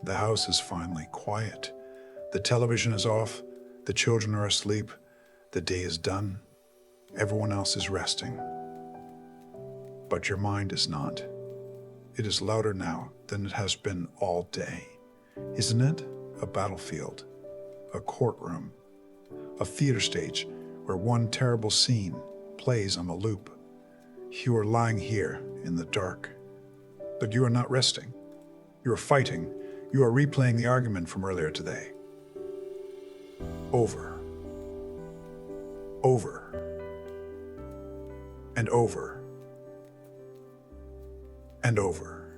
The house is finally quiet. The television is off. The children are asleep. The day is done. Everyone else is resting. But your mind is not. It is louder now than it has been all day. Isn't it? A battlefield, a courtroom, a theater stage where one terrible scene plays on a loop. You are lying here in the dark, but you are not resting. You are fighting. You are replaying the argument from earlier today. Over, and over, and over,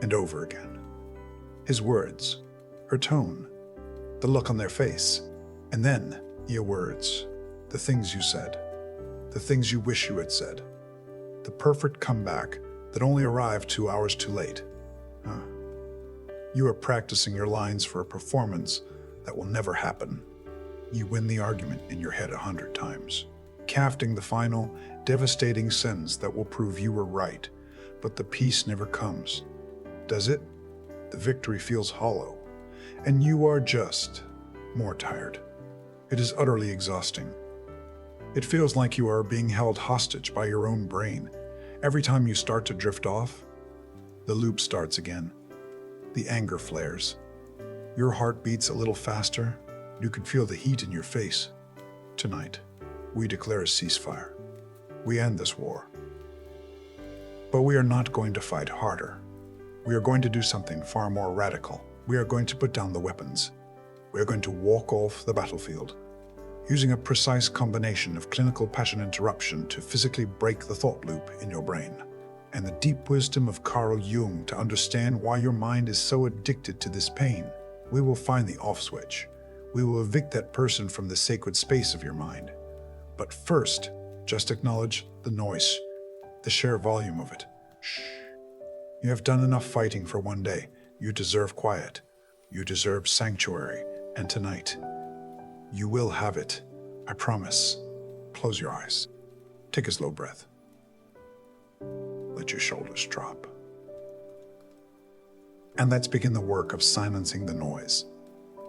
and over again. His words, her tone, the look on their face, and then your words, the things you said, the things you wish you had said, the perfect comeback that only arrived 2 hours too late. You are practicing your lines for a performance that will never happen. You win the argument in your head 100 times, crafting the final, devastating sentence that will prove you were right, but the peace never comes. Does it? The victory feels hollow, and you are just more tired. It is utterly exhausting. It feels like you are being held hostage by your own brain. Every time you start to drift off, the loop starts again. The anger flares. Your heart beats a little faster. You can feel the heat in your face. Tonight, we declare a ceasefire. We end this war. But we are not going to fight harder. We are going to do something far more radical. We are going to put down the weapons. We are going to walk off the battlefield, using a precise combination of clinical pattern interruption to physically break the thought loop in your brain, and the deep wisdom of Carl Jung to understand why your mind is so addicted to this pain. We will find the off switch. We will evict that person from the sacred space of your mind. But first, just acknowledge the noise, the sheer volume of it. Shh. You have done enough fighting for one day. You deserve quiet. You deserve sanctuary. And tonight, you will have it. I promise. Close your eyes. Take a slow breath. Let your shoulders drop. And let's begin the work of silencing the noise,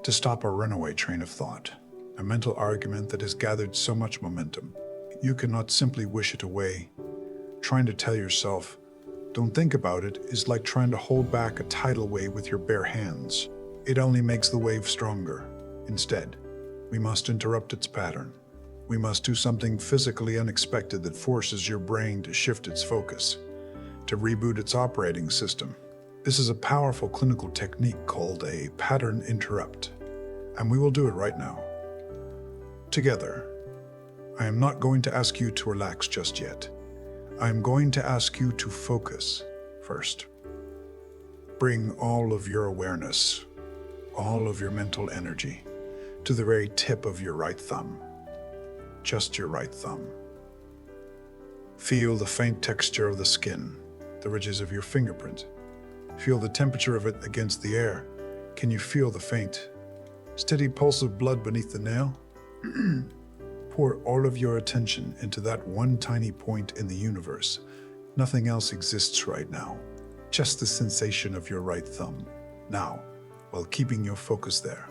to stop a runaway train of thought, a mental argument that has gathered so much momentum. You cannot simply wish it away. Trying to tell yourself, don't think about it, is like trying to hold back a tidal wave with your bare hands. It only makes the wave stronger. Instead, we must interrupt its pattern. We must do something physically unexpected that forces your brain to shift its focus, to reboot its operating system. This is a powerful clinical technique called a pattern interrupt, and we will do it right now. Together, I am not going to ask you to relax just yet. I am going to ask you to focus first. Bring all of your awareness, all of your mental energy, to the very tip of your right thumb. Just your right thumb. Feel the faint texture of the skin, the ridges of your fingerprint. Feel the temperature of it against the air. Can you feel the faint, steady pulse of blood beneath the nail? Pour all of your attention into that one tiny point in the universe. Nothing else exists right now. Just the sensation of your right thumb. Now, while keeping your focus there,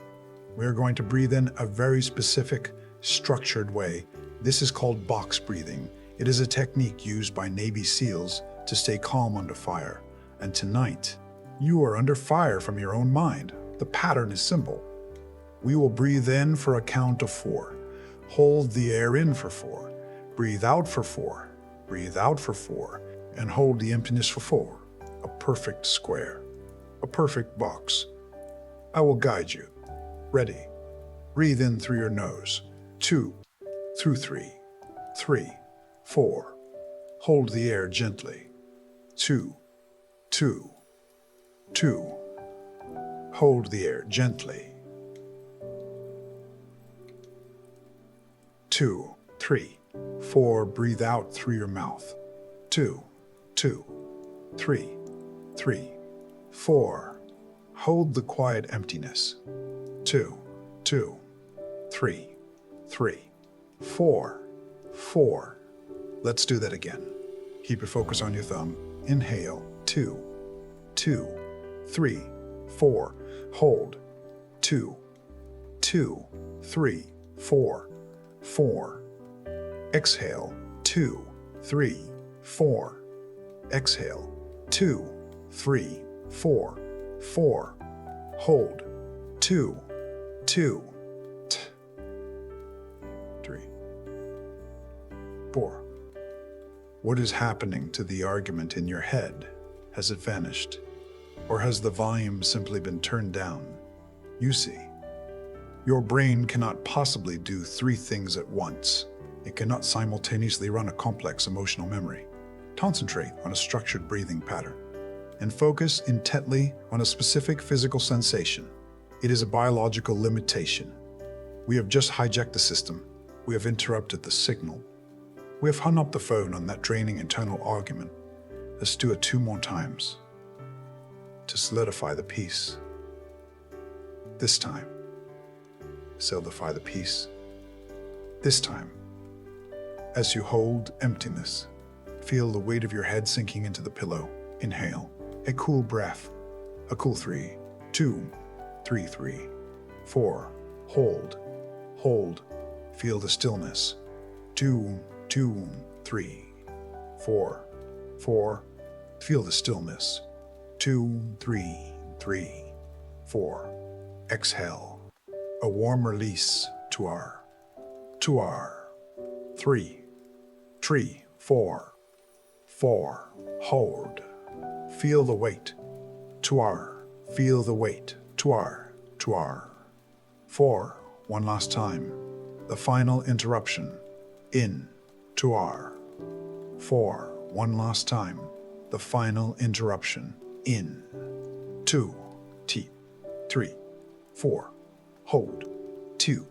we are going to breathe in a very specific, structured way. This is called box breathing. It is a technique used by Navy SEALs to stay calm under fire. And tonight, you are under fire from your own mind. The pattern is simple. We will breathe in for a count of 4. Hold the air in for 4. Breathe out for 4. Breathe out for 4. And hold the emptiness for 4. A perfect square. A perfect box. I will guide you. Ready. Breathe in through your nose. 2, through 3. 3, 4. Hold the air gently. 2, 2, 2. Hold the air gently. 2, 3, 4. Breathe out through your mouth. 2, 2, 3, 3, 4. Hold the quiet emptiness. 2, 2, 3, 3, 4, 4. Let's do that again. Keep your focus on your thumb. Inhale. 2, 2, 3, 4. Hold. 2, 2, 3, 4, 4. Exhale. 2, 3, 4. Exhale. 2, 3, 4, 4. Hold. 2, 2, 3, 4. What is happening to the argument in your head? Has it vanished? Or has the volume simply been turned down? You see, your brain cannot possibly do three things at once. It cannot simultaneously run a complex emotional memory, concentrate on a structured breathing pattern, and focus intently on a specific physical sensation. It is a biological limitation. We have just hijacked the system. We have interrupted the signal. We have hung up the phone on that draining internal argument. Let's do it 2 more times to solidify the peace. This time, solidify the peace. This time, as you hold emptiness, feel the weight of your head sinking into the pillow. Inhale, a cool breath, a cool 3, 2, 3, 3, 4. Hold, hold, feel the stillness. 2, 2, 3, 4, 4. Feel the stillness. 2, 3, 3, 4. Exhale, a warm release to our 3, 3, 4, 4. Hold. Feel the weight. Feel the weight. 4. One last time. The final interruption. In. 4. One last time. The final interruption. In. 2, 3, 4. Hold. 2,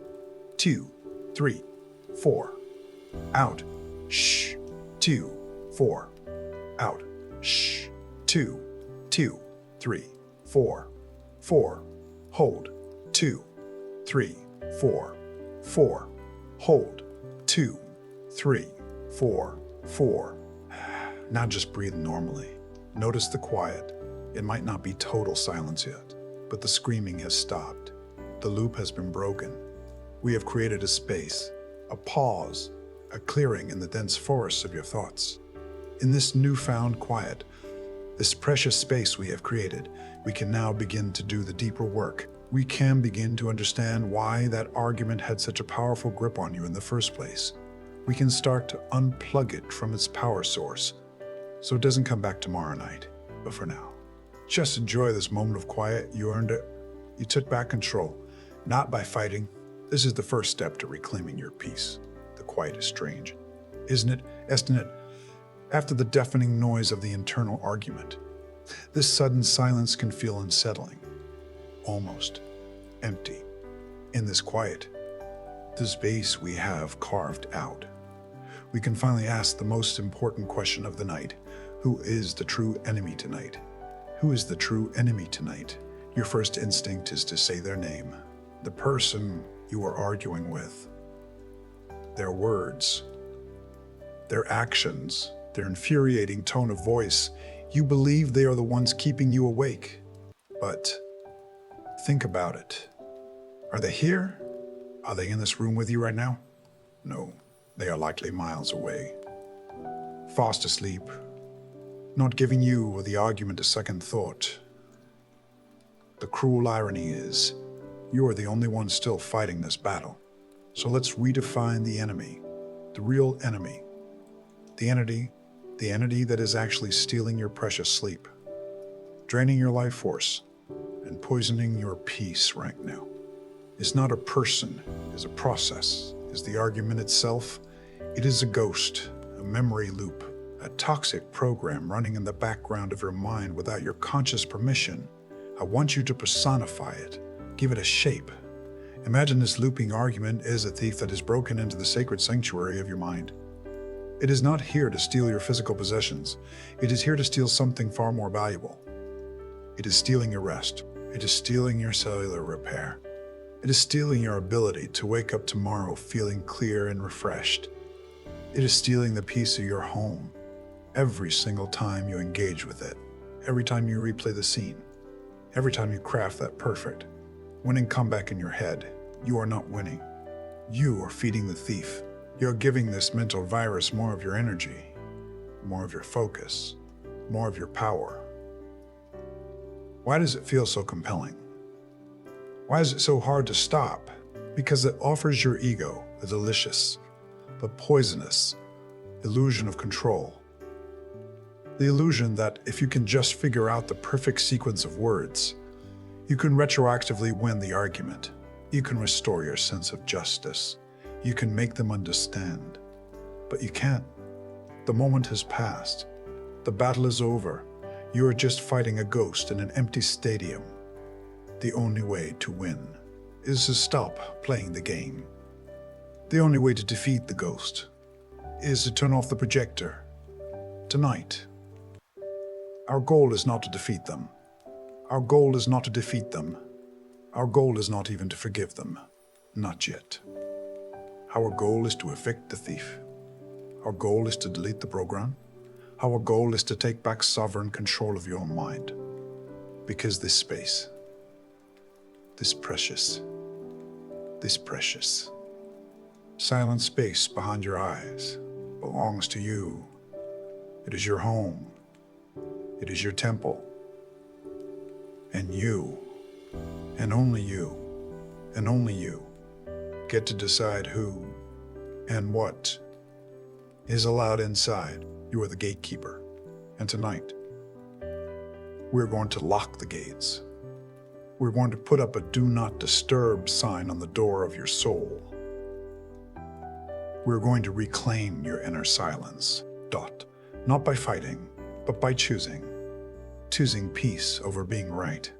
2, 3, 4. Out. Shh. 2, 4. Out. Shh. 2, 2, 3, 4. 4. Hold. 2, 3, 4. 4. Hold. 2, 3, 4. 4. Now just breathe normally. Notice the quiet. It might not be total silence yet, but the screaming has stopped. The loop has been broken. We have created a space, a pause, a clearing in the dense forests of your thoughts. In this newfound quiet, this precious space we have created, we can now begin to do the deeper work. We can begin to understand why that argument had such a powerful grip on you in the first place. We can start to unplug it from its power source, so it doesn't come back tomorrow night. But for now, just enjoy this moment of quiet. You earned it. You took back control, not by fighting. This is the first step to reclaiming your peace. The quiet is strange, isn't it? After the deafening noise of the internal argument, this sudden silence can feel unsettling, almost empty. In this quiet, the space we have carved out, we can finally ask the most important question of the night. Who is the true enemy tonight? Who is the true enemy tonight? Your first instinct is to say their name, the person you are arguing with, their words, their actions, their infuriating tone of voice. You believe they are the ones keeping you awake. But think about it. Are they here? Are they in this room with you right now? No, they are likely miles away, fast asleep, not giving you or the argument a second thought. The cruel irony is, you are the only one still fighting this battle. So let's redefine the enemy, the real enemy. The entity that is actually stealing your precious sleep, draining your life force, and poisoning your peace right now. Is not a person, is a process, is the argument itself. It is a ghost, a memory loop, a toxic program running in the background of your mind without your conscious permission. I want you to personify it, give it a shape. Imagine this looping argument is a thief that has broken into the sacred sanctuary of your mind. It is not here to steal your physical possessions. It is here to steal something far more valuable. It is stealing your rest. It is stealing your cellular repair. It is stealing your ability to wake up tomorrow feeling clear and refreshed. It is stealing the peace of your home every single time you engage with it. every time you replay the scene, every time you craft that perfect, winning comeback in your head, you are not winning. You are feeding the thief. You're giving this mental virus more of your energy, more of your focus, more of your power. Why does it feel so compelling? Why is it so hard to stop? Because it offers your ego a delicious but poisonous illusion of control. The illusion that if you can just figure out the perfect sequence of words, you can retroactively win the argument. You can restore your sense of justice. You can make them understand. But you can't. The moment has passed. The battle is over. You are just fighting a ghost in an empty stadium. The only way to win is to stop playing the game. The only way to defeat the ghost is to turn off the projector. Tonight, our goal is not to defeat them. Our goal is not to defeat them. Our goal is not even to forgive them. Not yet. Our goal is to evict the thief. Our goal is to delete the program. Our goal is to take back sovereign control of your mind. Because this space, this precious silent space behind your eyes belongs to you. It is your home. It is your temple. And you, and only you, get to decide who and what is allowed inside. You are the gatekeeper. And tonight, we're going to lock the gates. We're going to put up a do not disturb sign on the door of your soul. We're going to reclaim your inner silence. Not by fighting, but by choosing. Choosing peace over being right.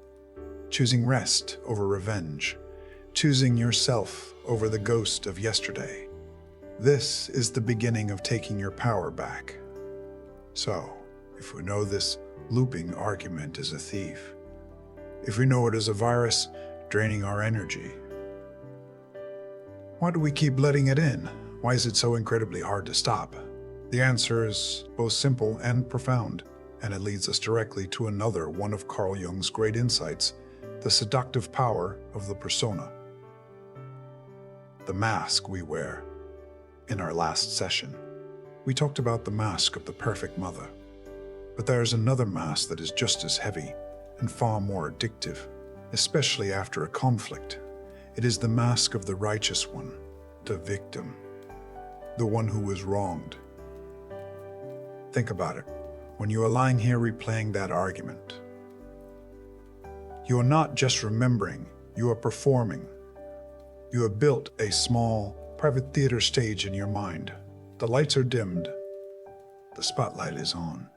Choosing rest over revenge. Choosing yourself over the ghost of yesterday. This is the beginning of taking your power back. So, if we know this looping argument is a thief, if we know it is a virus draining our energy, why do we keep letting it in? Why is it so incredibly hard to stop? The answer is both simple and profound, and it leads us directly to another one of Carl Jung's great insights, the seductive power of the persona. The mask we wear. In our last session, we talked about the mask of the perfect mother. But there is another mask that is just as heavy and far more addictive, especially after a conflict. It is the mask of the righteous one, the victim, the one who was wronged. Think about it. When you are lying here replaying that argument, you are not just remembering, you are performing. You have built a small, private theater stage in your mind. The lights are dimmed. The spotlight is on.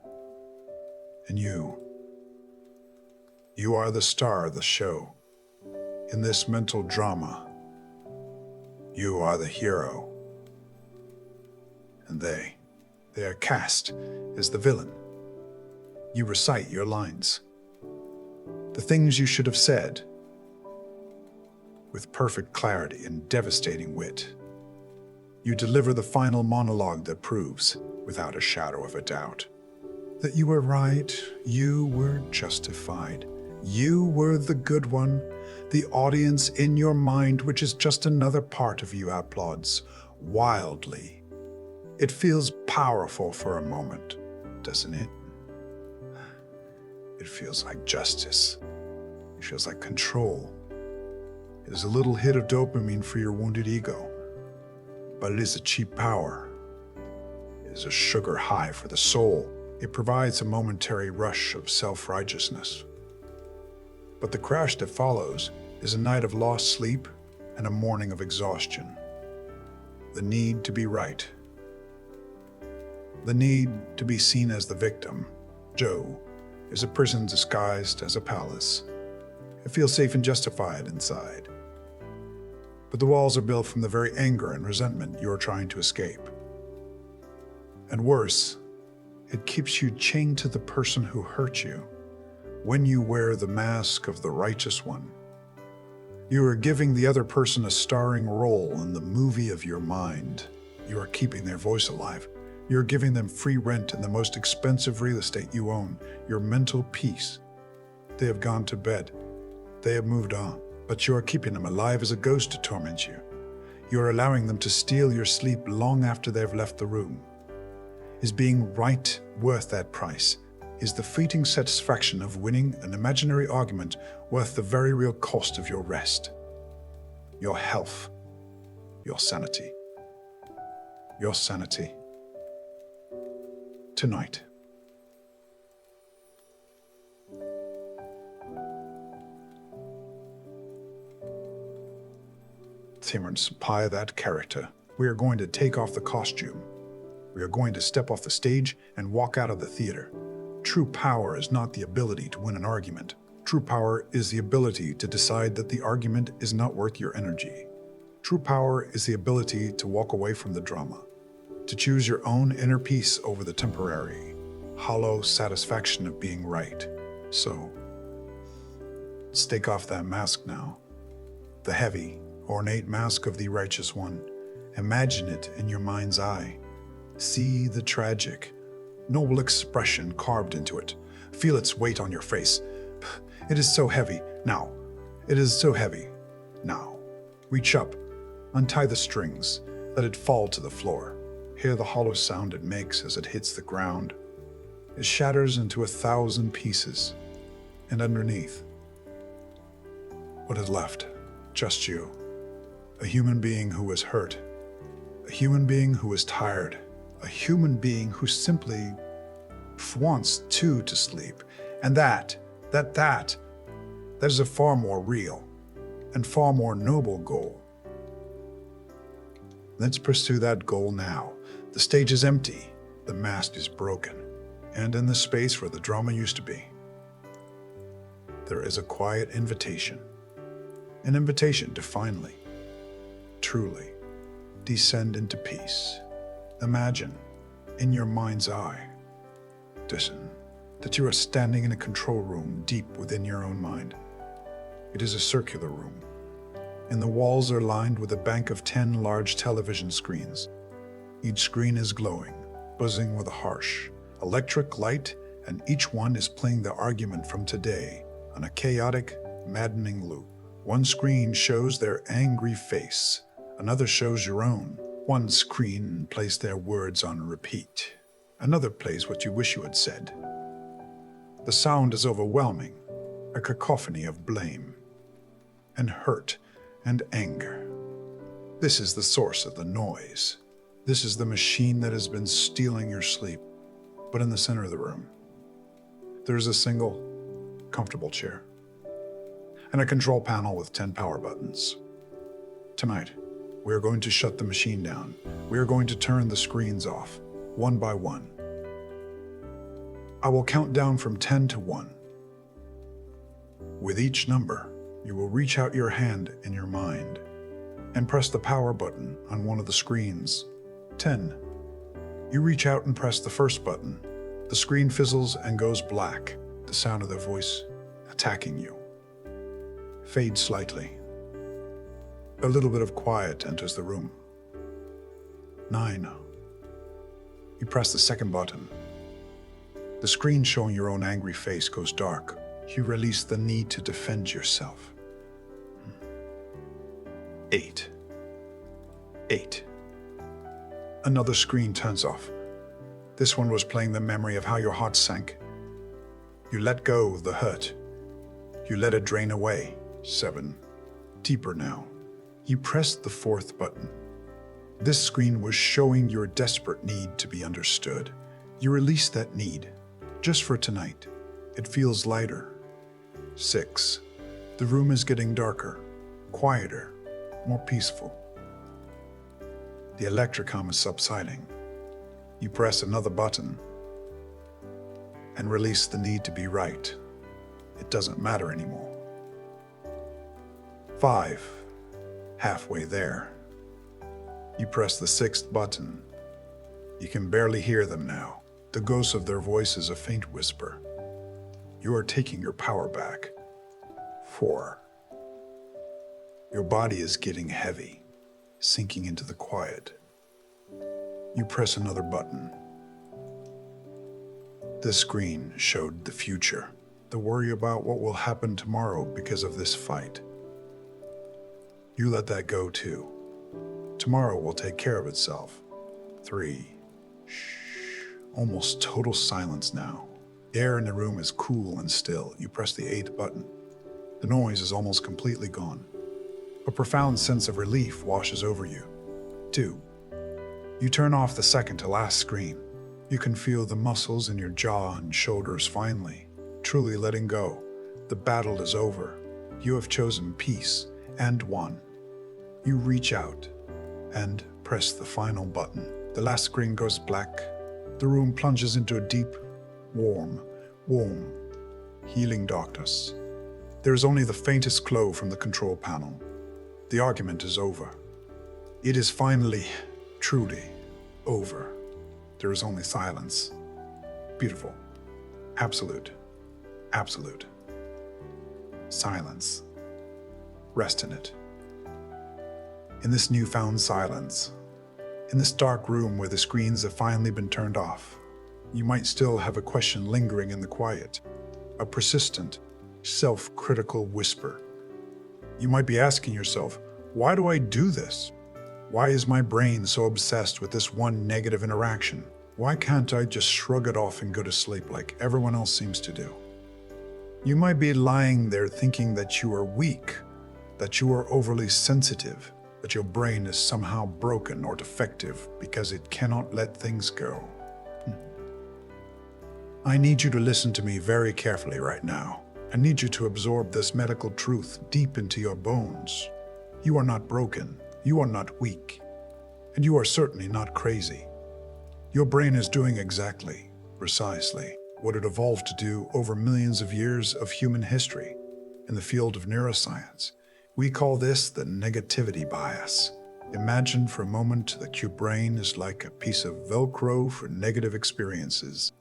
And you are the star of the show. In this mental drama, you are the hero. And they are cast as the villain. You recite your lines. The things you should have said with perfect clarity and devastating wit. You deliver the final monologue that proves, without a shadow of a doubt, that you were right, you were justified, you were the good one. The audience in your mind, which is just another part of you, applauds wildly. It feels powerful for a moment, doesn't it? It feels like justice. It feels like control. It is a little hit of dopamine for your wounded ego. But it is a cheap power. It is a sugar high for the soul. It provides a momentary rush of self-righteousness. But the crash that follows is a night of lost sleep and a morning of exhaustion. The need to be right. The need to be seen as the victim. Joe is a prison disguised as a palace. It feels safe and justified inside. But the walls are built from the very anger and resentment you are trying to escape. And worse, it keeps you chained to the person who hurt you. When you wear the mask of the righteous one, you are giving the other person a starring role in the movie of your mind. You are keeping their voice alive, You're giving them free rent in the most expensive real estate you own, your mental peace. They have gone to bed. They have moved on, but you are keeping them alive as a ghost to torment you. You are allowing them to steal your sleep long after they've left the room. Is being right worth that price? Is the fleeting satisfaction of winning an imaginary argument worth the very real cost of your rest, your health, your sanity? Your sanity. Tonight. Simon, supply that character. We are going to take off the costume. We are going to step off the stage and walk out of the theater. True power is not the ability to win an argument. True power is the ability to decide that the argument is not worth your energy. True power is the ability to walk away from the drama, to choose your own inner peace over the temporary, hollow satisfaction of being right. So, let's take off that mask now. The heavy, ornate mask of the righteous one. Imagine it in your mind's eye. See the tragic, noble expression carved into it. Feel its weight on your face. It is so heavy. Now. It is so heavy. Now. Reach up. Untie the strings. Let it fall to the floor. Hear the hollow sound it makes as it hits the ground. It shatters into 1,000 pieces. And underneath, what is left? Just you. A human being who is hurt. A human being who is tired. A human being who simply wants to sleep. And that is a far more real and far more noble goal. Let's pursue that goal now. The stage is empty. The mask is broken. And in the space where the drama used to be, there is a quiet invitation. An invitation to finally, truly, descend into peace. Imagine, in your mind's eye, that you are standing in a control room deep within your own mind. It is a circular room, and the walls are lined with a bank of 10 large television screens. Each screen is glowing, buzzing with a harsh, electric light, and each one is playing the argument from today on a chaotic, maddening loop. One screen shows their angry face, another shows your own. One screen plays their words on repeat. Another plays what you wish you had said. The sound is overwhelming, a cacophony of blame and hurt and anger. This is the source of the noise. This is the machine that has been stealing your sleep. But in the center of the room, there is a single, comfortable chair and a control panel with 10 power buttons. Tonight, we are going to shut the machine down. We are going to turn the screens off, one by one. I will count down from 10 to 1. With each number, you will reach out your hand in your mind and press the power button on one of the screens. 10. You reach out and press the first button. The screen fizzles and goes black, the sound of their voice attacking you fades slightly. A little bit of quiet enters the room. 9. You press the second button. The screen showing your own angry face goes dark. You release the need to defend yourself. 8. Another screen turns off. This one was playing the memory of how your heart sank. You let go of the hurt. You let it drain away. 7. Deeper now. You pressed the fourth button. This screen was showing your desperate need to be understood. You release that need, just for tonight. It feels lighter. 6. The room is getting darker, quieter, more peaceful. The electricom is subsiding. You press another button and release the need to be right. It doesn't matter anymore. 5. Halfway there. You press the sixth button. You can barely hear them now. The ghost of their voice is a faint whisper. You are taking your power back. 4. Your body is getting heavy, sinking into the quiet. You press another button. The screen showed the future, the worry about what will happen tomorrow because of this fight. You let that go too. Tomorrow will take care of itself. 3. Shh. Almost total silence now. The air in the room is cool and still. You press the 8th button. The noise is almost completely gone. A profound sense of relief washes over you. 2. You turn off the second to last screen. You can feel the muscles in your jaw and shoulders finally, truly letting go. The battle is over. You have chosen peace and won. You reach out and press the final button. The last screen goes black. The room plunges into a deep, warm, healing darkness. There is only the faintest glow from the control panel. The argument is over. It is finally, truly over. There is only silence. Beautiful. Absolute. Absolute. Silence. Rest in it. In this newfound silence, in this dark room where the screens have finally been turned off, you might still have a question lingering in the quiet, a persistent, self-critical whisper. You might be asking yourself, why do I do this? Why is my brain so obsessed with this one negative interaction? Why can't I just shrug it off and go to sleep like everyone else seems to do? You might be lying there thinking that you are weak, that you are overly sensitive, that your brain is somehow broken or defective because it cannot let things go. I need you to listen to me very carefully right now. I need you to absorb this medical truth deep into your bones. You are not broken, you are not weak, and you are certainly not crazy. Your brain is doing exactly, precisely, what it evolved to do over millions of years of human history. In the field of neuroscience, we call this the negativity bias. Imagine for a moment that your brain is like a piece of Velcro for negative experiences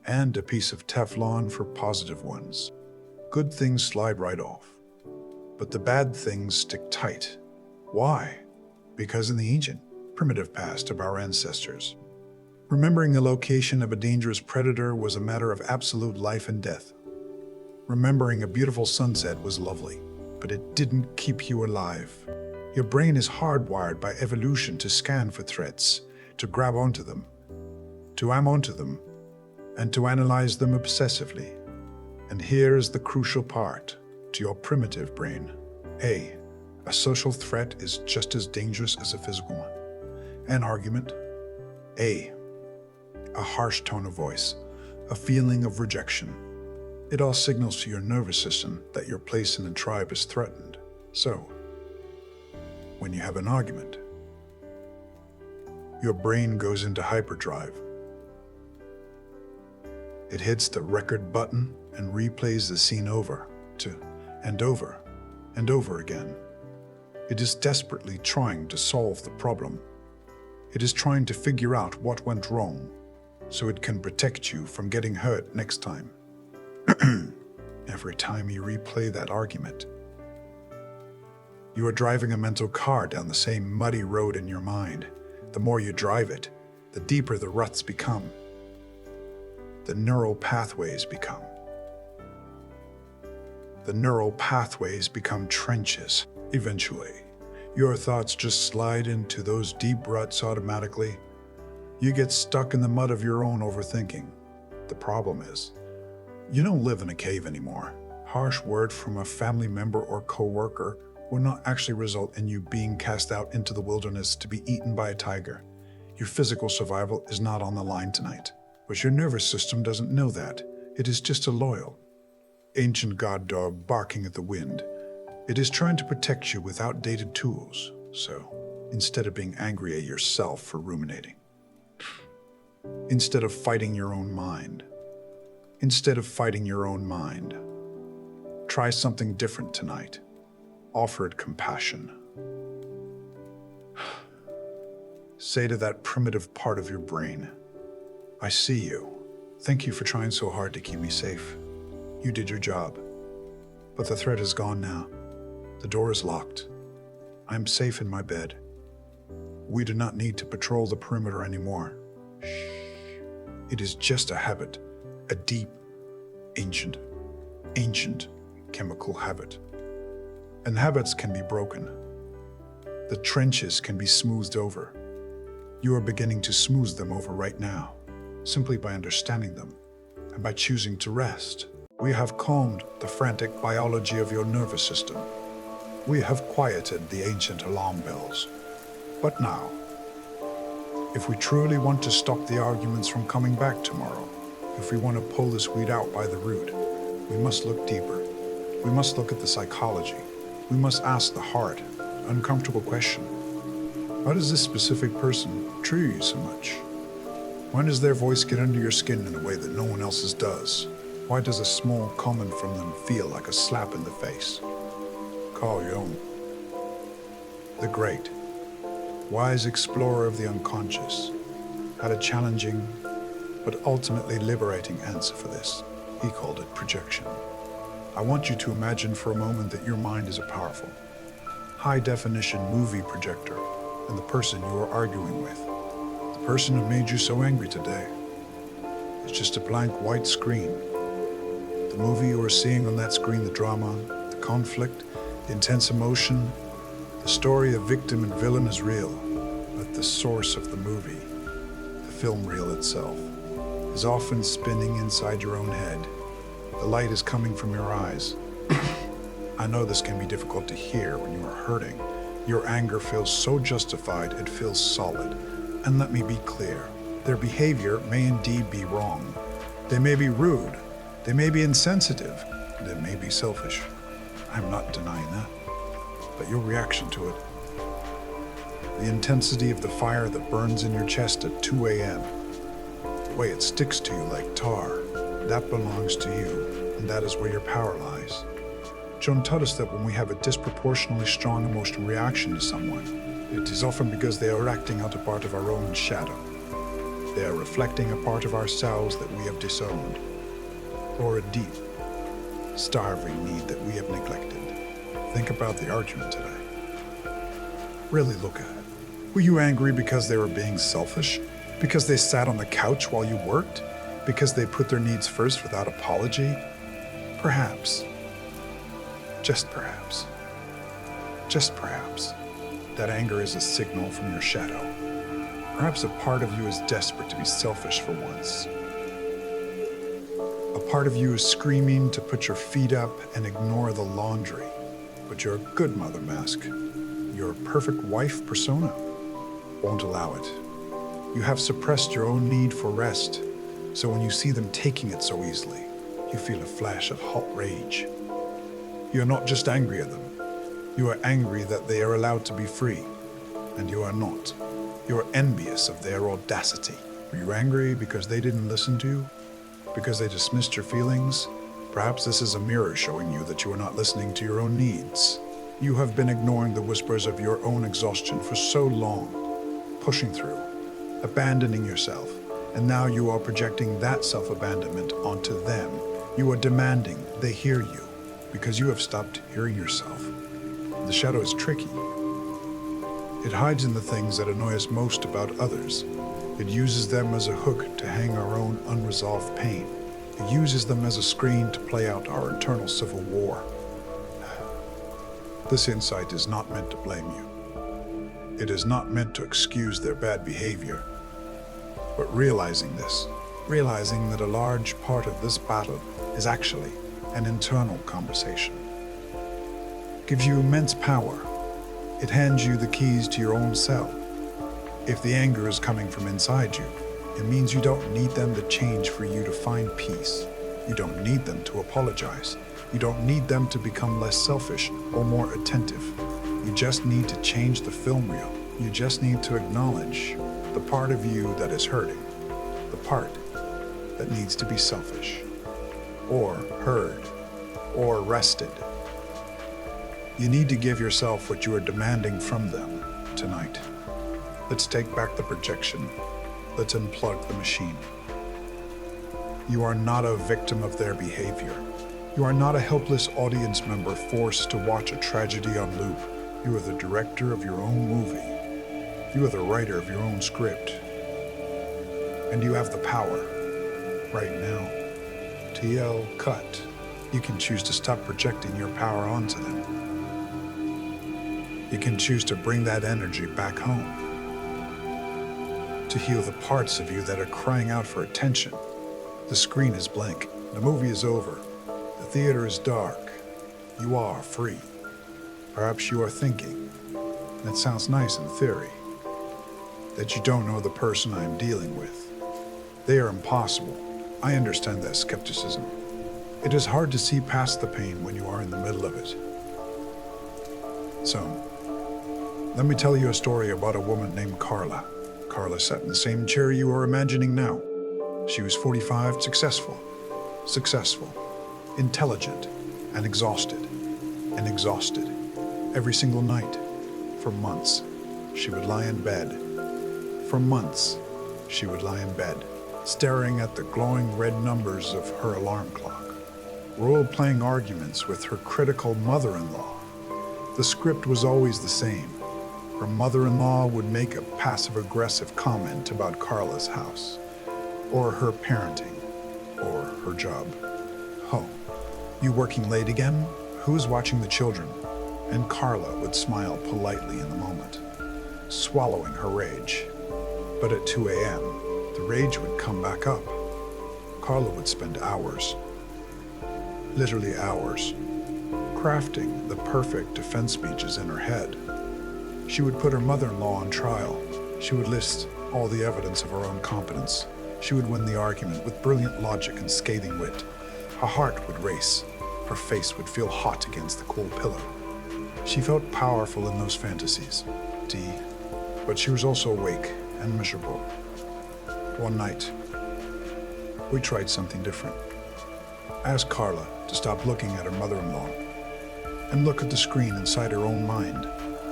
and a piece of Teflon for positive ones. Good things slide right off, but the bad things stick tight. Why? Because in the ancient, primitive past of our ancestors, remembering the location of a dangerous predator was a matter of absolute life and death. Remembering a beautiful sunset was lovely, but it didn't keep you alive. Your brain is hardwired by evolution to scan for threats, to grab onto them, to am onto them, and to analyze them obsessively. And here is the crucial part to your primitive brain. A social threat is just as dangerous as a physical one. An argument. A harsh tone of voice, a feeling of rejection. It all signals to your nervous system that your place in the tribe is threatened. So, when you have an argument, your brain goes into hyperdrive. It hits the record button and replays the scene over and over again. It is desperately trying to solve the problem. It is trying to figure out what went wrong so it can protect you from getting hurt next time. Every time you replay that argument, you are driving a mental car down the same muddy road in your mind. The more you drive it, the deeper the ruts become. The neural pathways become. The neural pathways become trenches. Eventually, your thoughts just slide into those deep ruts automatically. You get stuck in the mud of your own overthinking. The problem is, you don't live in a cave anymore. Harsh word from a family member or coworker will not actually result in you being cast out into the wilderness to be eaten by a tiger. Your physical survival is not on the line tonight, but your nervous system doesn't know that. It is just a loyal, ancient god dog barking at the wind. It is trying to protect you with outdated tools. So, instead of being angry at yourself for ruminating, instead of fighting your own mind, try something different tonight. Offer it compassion. Say to that primitive part of your brain, I see you. Thank you for trying so hard to keep me safe. You did your job. But the threat is gone now. The door is locked. I'm safe in my bed. We do not need to patrol the perimeter anymore. It is just a habit, a deep, ancient chemical habit. And habits can be broken. The trenches can be smoothed over. You are beginning to smooth them over right now, simply by understanding them and by choosing to rest. We have calmed the frantic biology of your nervous system. We have quieted the ancient alarm bells. But now, if we truly want to stop the arguments from coming back tomorrow, if we want to pull this weed out by the root, we must look deeper. We must look at the psychology. We must ask the hard, uncomfortable question. Why does this specific person trigger you so much? Why does their voice get under your skin in a way that no one else's does? Why does a small comment from them feel like a slap in the face? Carl Jung, the great, wise explorer of the unconscious, had a challenging but ultimately liberating answer for this. He called it projection. I want you to imagine for a moment that your mind is a powerful, high-definition movie projector, and the person you are arguing with, the person who made you so angry today, is just a blank white screen. The movie you are seeing on that screen, the drama, the conflict, the intense emotion, the story of victim and villain is real, but the source of the movie, the film reel itself, is often spinning inside your own head. The light is coming from your eyes. I know this can be difficult to hear when you are hurting. Your anger feels so justified, it feels solid. And let me be clear, their behavior may indeed be wrong. They may be rude, they may be insensitive, they may be selfish. I'm not denying that. But your reaction to it, the intensity of the fire that burns in your chest at 2 a.m., the way it sticks to you like tar, that belongs to you, and that is where your power lies. Jung taught us that when we have a disproportionately strong emotional reaction to someone, it is often because they are acting out a part of our own shadow. They are reflecting a part of ourselves that we have disowned, or a deep, starving need that we have neglected. Think about the argument today. Really look at it. Were you angry because they were being selfish? Because they sat on the couch while you worked? Because they put their needs first without apology? Perhaps. Just perhaps. Just perhaps. That anger is a signal from your shadow. Perhaps a part of you is desperate to be selfish for once. A part of you is screaming to put your feet up and ignore the laundry. But you're a good mother mask. Your perfect wife persona won't allow it. You have suppressed your own need for rest, so when you see them taking it so easily, you feel a flash of hot rage. You're not just angry at them. You are angry that they are allowed to be free, and you are not. You are envious of their audacity. Are you angry because they didn't listen to you? Because they dismissed your feelings? Perhaps this is a mirror showing you that you are not listening to your own needs. You have been ignoring the whispers of your own exhaustion for so long, pushing through, abandoning yourself, and now you are projecting that self-abandonment onto them. You are demanding they hear you because you have stopped hearing yourself. The shadow is tricky. It hides in the things that annoy us most about others. It uses them as a hook to hang our own unresolved pain. It uses them as a screen to play out our internal civil war. This insight is not meant to blame you. It is not meant to excuse their bad behavior. But realizing this, realizing that a large part of this battle is actually an internal conversation, gives you immense power. It hands you the keys to your own cell. If the anger is coming from inside you, it means you don't need them to change for you to find peace. You don't need them to apologize. You don't need them to become less selfish or more attentive. You just need to change the film reel. You just need to acknowledge the part of you that is hurting, the part that needs to be selfish, or heard, or rested. You need to give yourself what you are demanding from them tonight. Let's take back the projection. Let's unplug the machine. You are not a victim of their behavior. You are not a helpless audience member forced to watch a tragedy on loop. You are the director of your own movie. You are the writer of your own script. And you have the power, right now, to yell, cut. You can choose to stop projecting your power onto them. You can choose to bring that energy back home. To heal the parts of you that are crying out for attention. The screen is blank. The movie is over. The theater is dark. You are free. Perhaps you are thinking, that sounds nice in theory, that you don't know the person I am dealing with. They are impossible. I understand that skepticism. It is hard to see past the pain when you are in the middle of it. So, let me tell you a story about a woman named Carla. Carla sat in the same chair you are imagining now. She was 45, successful, intelligent, and exhausted. Every single night. For months, she would lie in bed. For months, she would lie in bed, staring at the glowing red numbers of her alarm clock, role-playing arguments with her critical mother-in-law. The script was always the same. Her mother-in-law would make a passive-aggressive comment about Carla's house, or her parenting, or her job. Oh, you working late again? Who's watching the children? And Carla would smile politely in the moment, swallowing her rage. But at 2 a.m., the rage would come back up. Carla would spend hours, literally hours, crafting the perfect defense speeches in her head. She would put her mother-in-law on trial. She would list all the evidence of her own competence. She would win the argument with brilliant logic and scathing wit. Her heart would race. Her face would feel hot against the cool pillow. She felt powerful in those fantasies, but she was also awake and miserable. One night, we tried something different. I asked Carla to stop looking at her mother-in-law and look at the screen inside her own mind.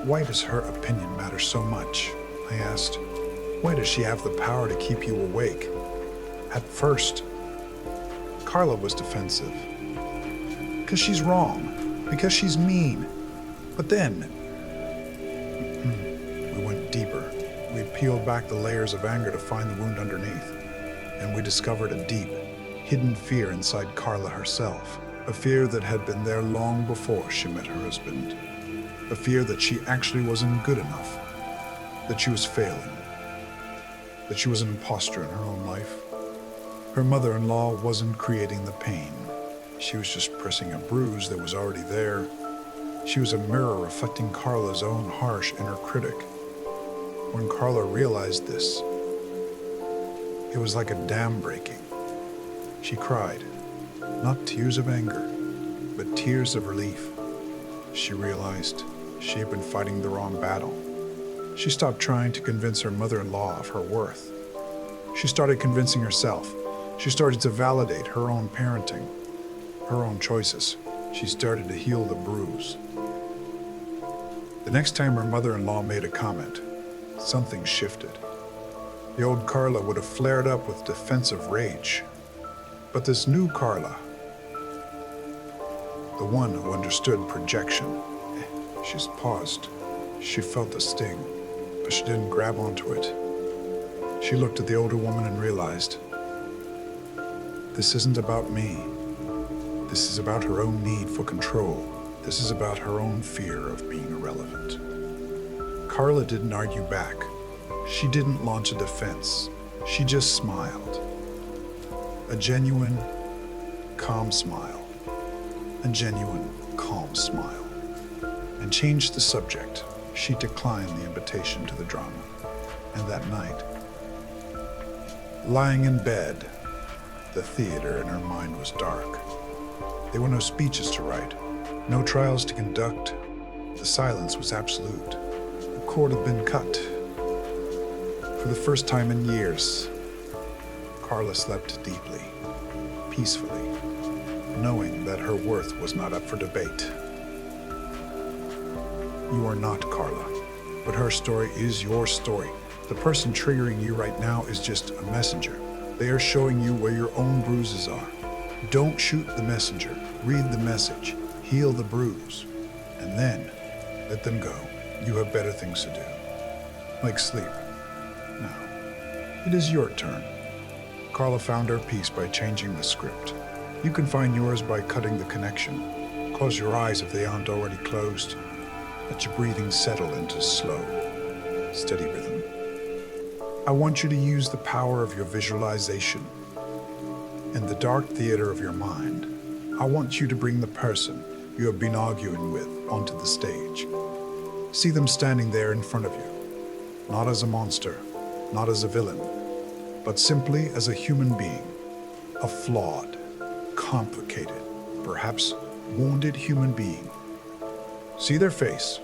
Why does her opinion matter so much? I asked. Why does she have the power to keep you awake? At first, Carla was defensive. Because she's wrong. Because she's mean. But then, we went deeper. We peeled back the layers of anger to find the wound underneath. And we discovered a deep, hidden fear inside Carla herself. A fear that had been there long before she met her husband. A fear that she actually wasn't good enough. That she was failing. That she was an imposter in her own life. Her mother-in-law wasn't creating the pain. She was just pressing a bruise that was already there. She was a mirror reflecting Carla's own harsh inner critic. When Carla realized this, it was like a dam breaking. She cried, not tears of anger, but tears of relief. She realized she had been fighting the wrong battle. She stopped trying to convince her mother-in-law of her worth. She started convincing herself. She started to validate her own parenting, her own choices. She started to heal the bruise. The next time her mother-in-law made a comment, something shifted. The old Carla would have flared up with defensive rage. But this new Carla, the one who understood projection, she paused. She felt the sting, but she didn't grab onto it. She looked at the older woman and realized, this isn't about me. This is about her own need for control. This is about her own fear of being irrelevant. Carla didn't argue back. She didn't launch a defense. She just smiled. A genuine, calm smile. A genuine, calm smile. And changed the subject. She declined the invitation to the drama. And that night, lying in bed, the theater in her mind was dark. There were no speeches to write, no trials to conduct. The silence was absolute. The cord had been cut. For the first time in years, Carla slept deeply, peacefully, knowing that her worth was not up for debate. You are not Carla, but her story is your story. The person triggering you right now is just a messenger. They are showing you where your own bruises are. Don't shoot the messenger. Read the message. Heal the bruise. And then let them go. You have better things to do. like sleep. Now, it is your turn. Carla found her peace by changing the script. You can find yours by cutting the connection. Close your eyes if they aren't already closed. Let your breathing settle into slow, steady rhythm. I want you to use the power of your visualization. In the dark theater of your mind, I want you to bring the person you have been arguing with onto the stage. See them standing there in front of you, not as a monster, not as a villain, but simply as a human being, a flawed, complicated, perhaps wounded human being. See their face,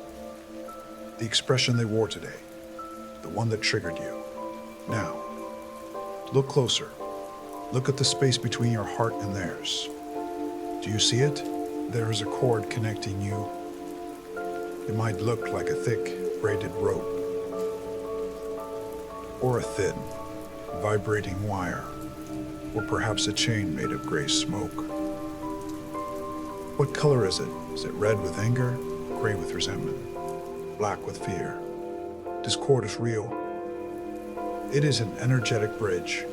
the expression they wore today, the one that triggered you. Now, look closer. Look at the space between your heart and theirs. Do you see it? There is a cord connecting you. It might look like a thick, braided rope, or a thin, vibrating wire, or perhaps a chain made of gray smoke. What color is it? Is it red with anger, gray with resentment, black with fear? This cord is real. It is an energetic bridge.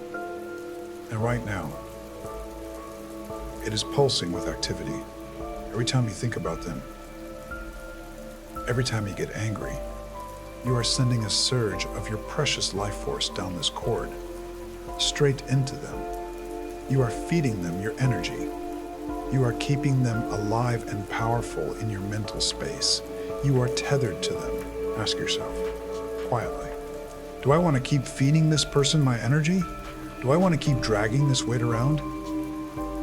And right now, it is pulsing with activity. Every time you think about them, every time you get angry, you are sending a surge of your precious life force down this cord, straight into them. You are feeding them your energy. You are keeping them alive and powerful in your mental space. You are tethered to them. Ask yourself, quietly, do I want to keep feeding this person my energy? Do I want to keep dragging this weight around?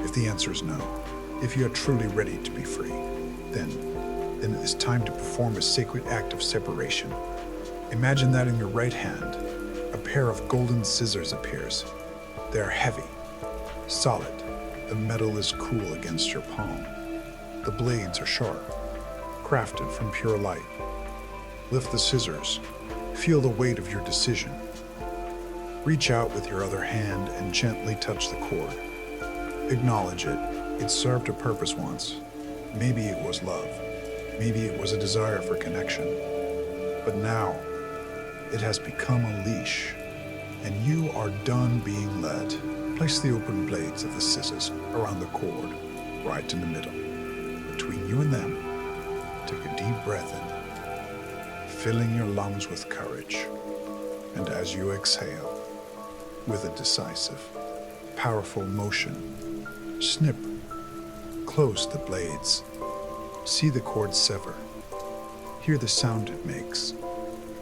If the answer is no, if you are truly ready to be free, then it is time to perform a sacred act of separation. Imagine that in your right hand, a pair of golden scissors appears. They are heavy, solid. The metal is cool against your palm. The blades are sharp, crafted from pure light. Lift the scissors. Feel the weight of your decision. Reach out with your other hand and gently touch the cord. Acknowledge it. It served a purpose once. Maybe it was love. Maybe it was a desire for connection. But now, it has become a leash, and you are done being led. Place the open blades of the scissors around the cord, right in the middle. Between you and them, take a deep breath in, filling your lungs with courage. And as you exhale, with a decisive, powerful motion, snip, close the blades. See the cord sever. Hear the sound it makes,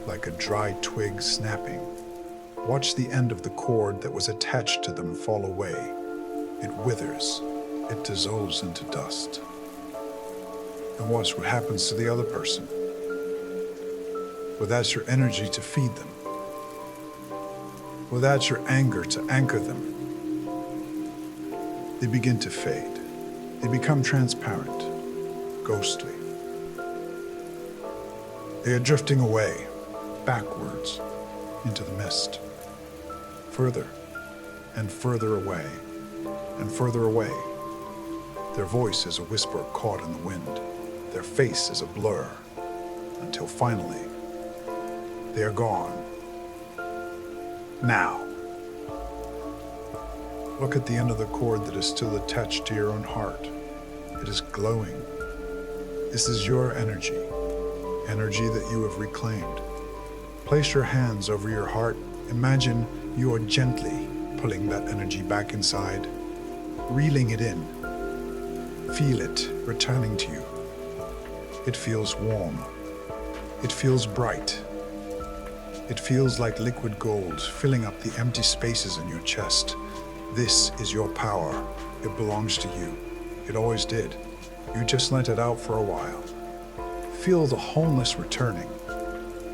like a dry twig snapping. Watch the end of the cord that was attached to them fall away. It withers. It dissolves into dust. And watch what happens to the other person. Without your energy to feed them. Without your anger to anchor them. They begin to fade. They become transparent, ghostly. They are drifting away, backwards, into the mist. Further and further away, and further away. Their voice is a whisper caught in the wind. Their face is a blur, until finally, they are gone. Now, look at the end of the cord that is still attached to your own heart. It is glowing. This is your energy, energy that you have reclaimed. Place your hands over your heart. Imagine you are gently pulling that energy back inside, reeling it in. Feel it returning to you. It feels warm. It feels bright. It feels like liquid gold filling up the empty spaces in your chest. This is your power. It belongs to you. It always did. You just let it out for a while. Feel the wholeness returning.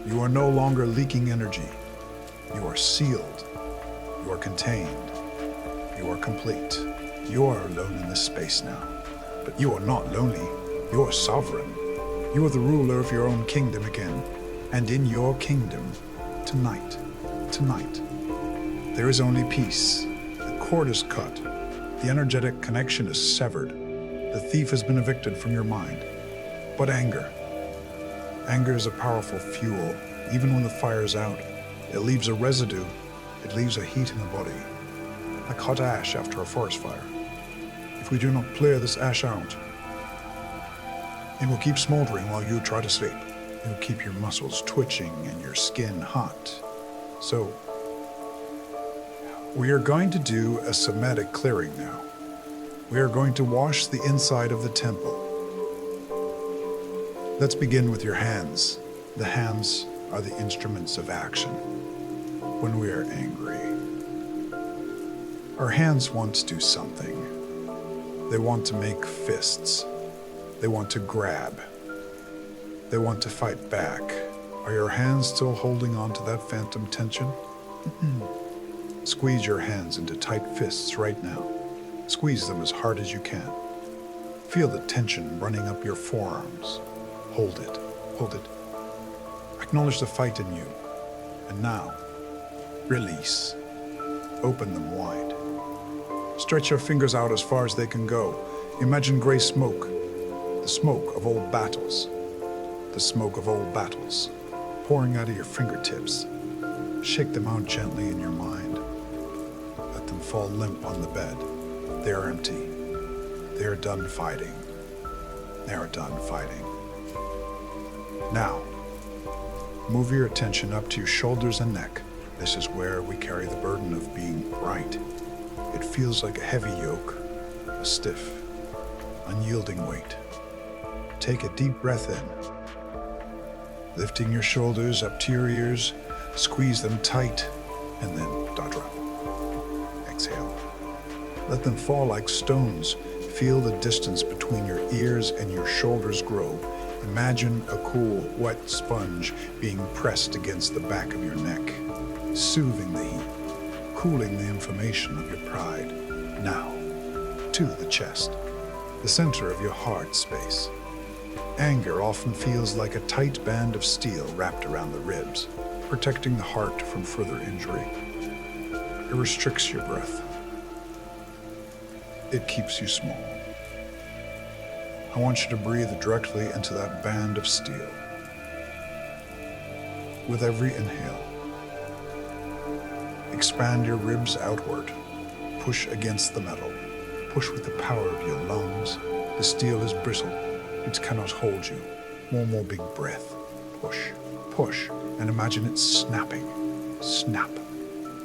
You are no longer leaking energy. You are sealed. You are contained. You are complete. You are alone in this space now. But you are not lonely. You are sovereign. You are the ruler of your own kingdom again. And in your kingdom, tonight, there is only peace. The cord is cut. The energetic connection is severed. The thief has been evicted from your mind. But anger is a powerful fuel. Even when the fire's out, it leaves a residue. It leaves a heat in the body, like hot ash after a forest fire. If we do not clear this ash out, it will keep smoldering while you try to sleep. It will keep your muscles twitching and your skin hot. So, we are going to do a somatic clearing now. We are going to wash the inside of the temple. Let's begin with your hands. The hands are the instruments of action. When we are angry, our hands want to do something. They want to make fists. They want to grab. They want to fight back. Are your hands still holding on to that phantom tension? Squeeze your hands into tight fists right now. Squeeze them as hard as you can. Feel the tension running up your forearms. Hold it. Hold it. Acknowledge the fight in you. And now, release. Open them wide. Stretch your fingers out as far as they can go. Imagine gray smoke. The smoke of old battles. The smoke of old battles. Pouring out of your fingertips. Shake them out gently in your mind. Let them fall limp on the bed. They are empty. They are done fighting. They are done fighting. Now, move your attention up to your shoulders and neck. This is where we carry the burden of being right. It feels like a heavy yoke, a stiff, unyielding weight. Take a deep breath in, lifting your shoulders up to your ears, squeeze them tight, and then drop. Exhale. Let them fall like stones. Feel the distance between your ears and your shoulders grow. Imagine a cool, wet sponge being pressed against the back of your neck, soothing the heat, cooling the inflammation of your pride. Now, to the chest, the center of your heart space. Anger often feels like a tight band of steel wrapped around the ribs, protecting the heart from further injury. It restricts your breath. It keeps you small. I want you to breathe directly into that band of steel. With every inhale, expand your ribs outward. Push against the metal. Push with the power of your lungs. The steel is brittle. It cannot hold you. One more big breath. Push, push, and imagine it snapping. Snap.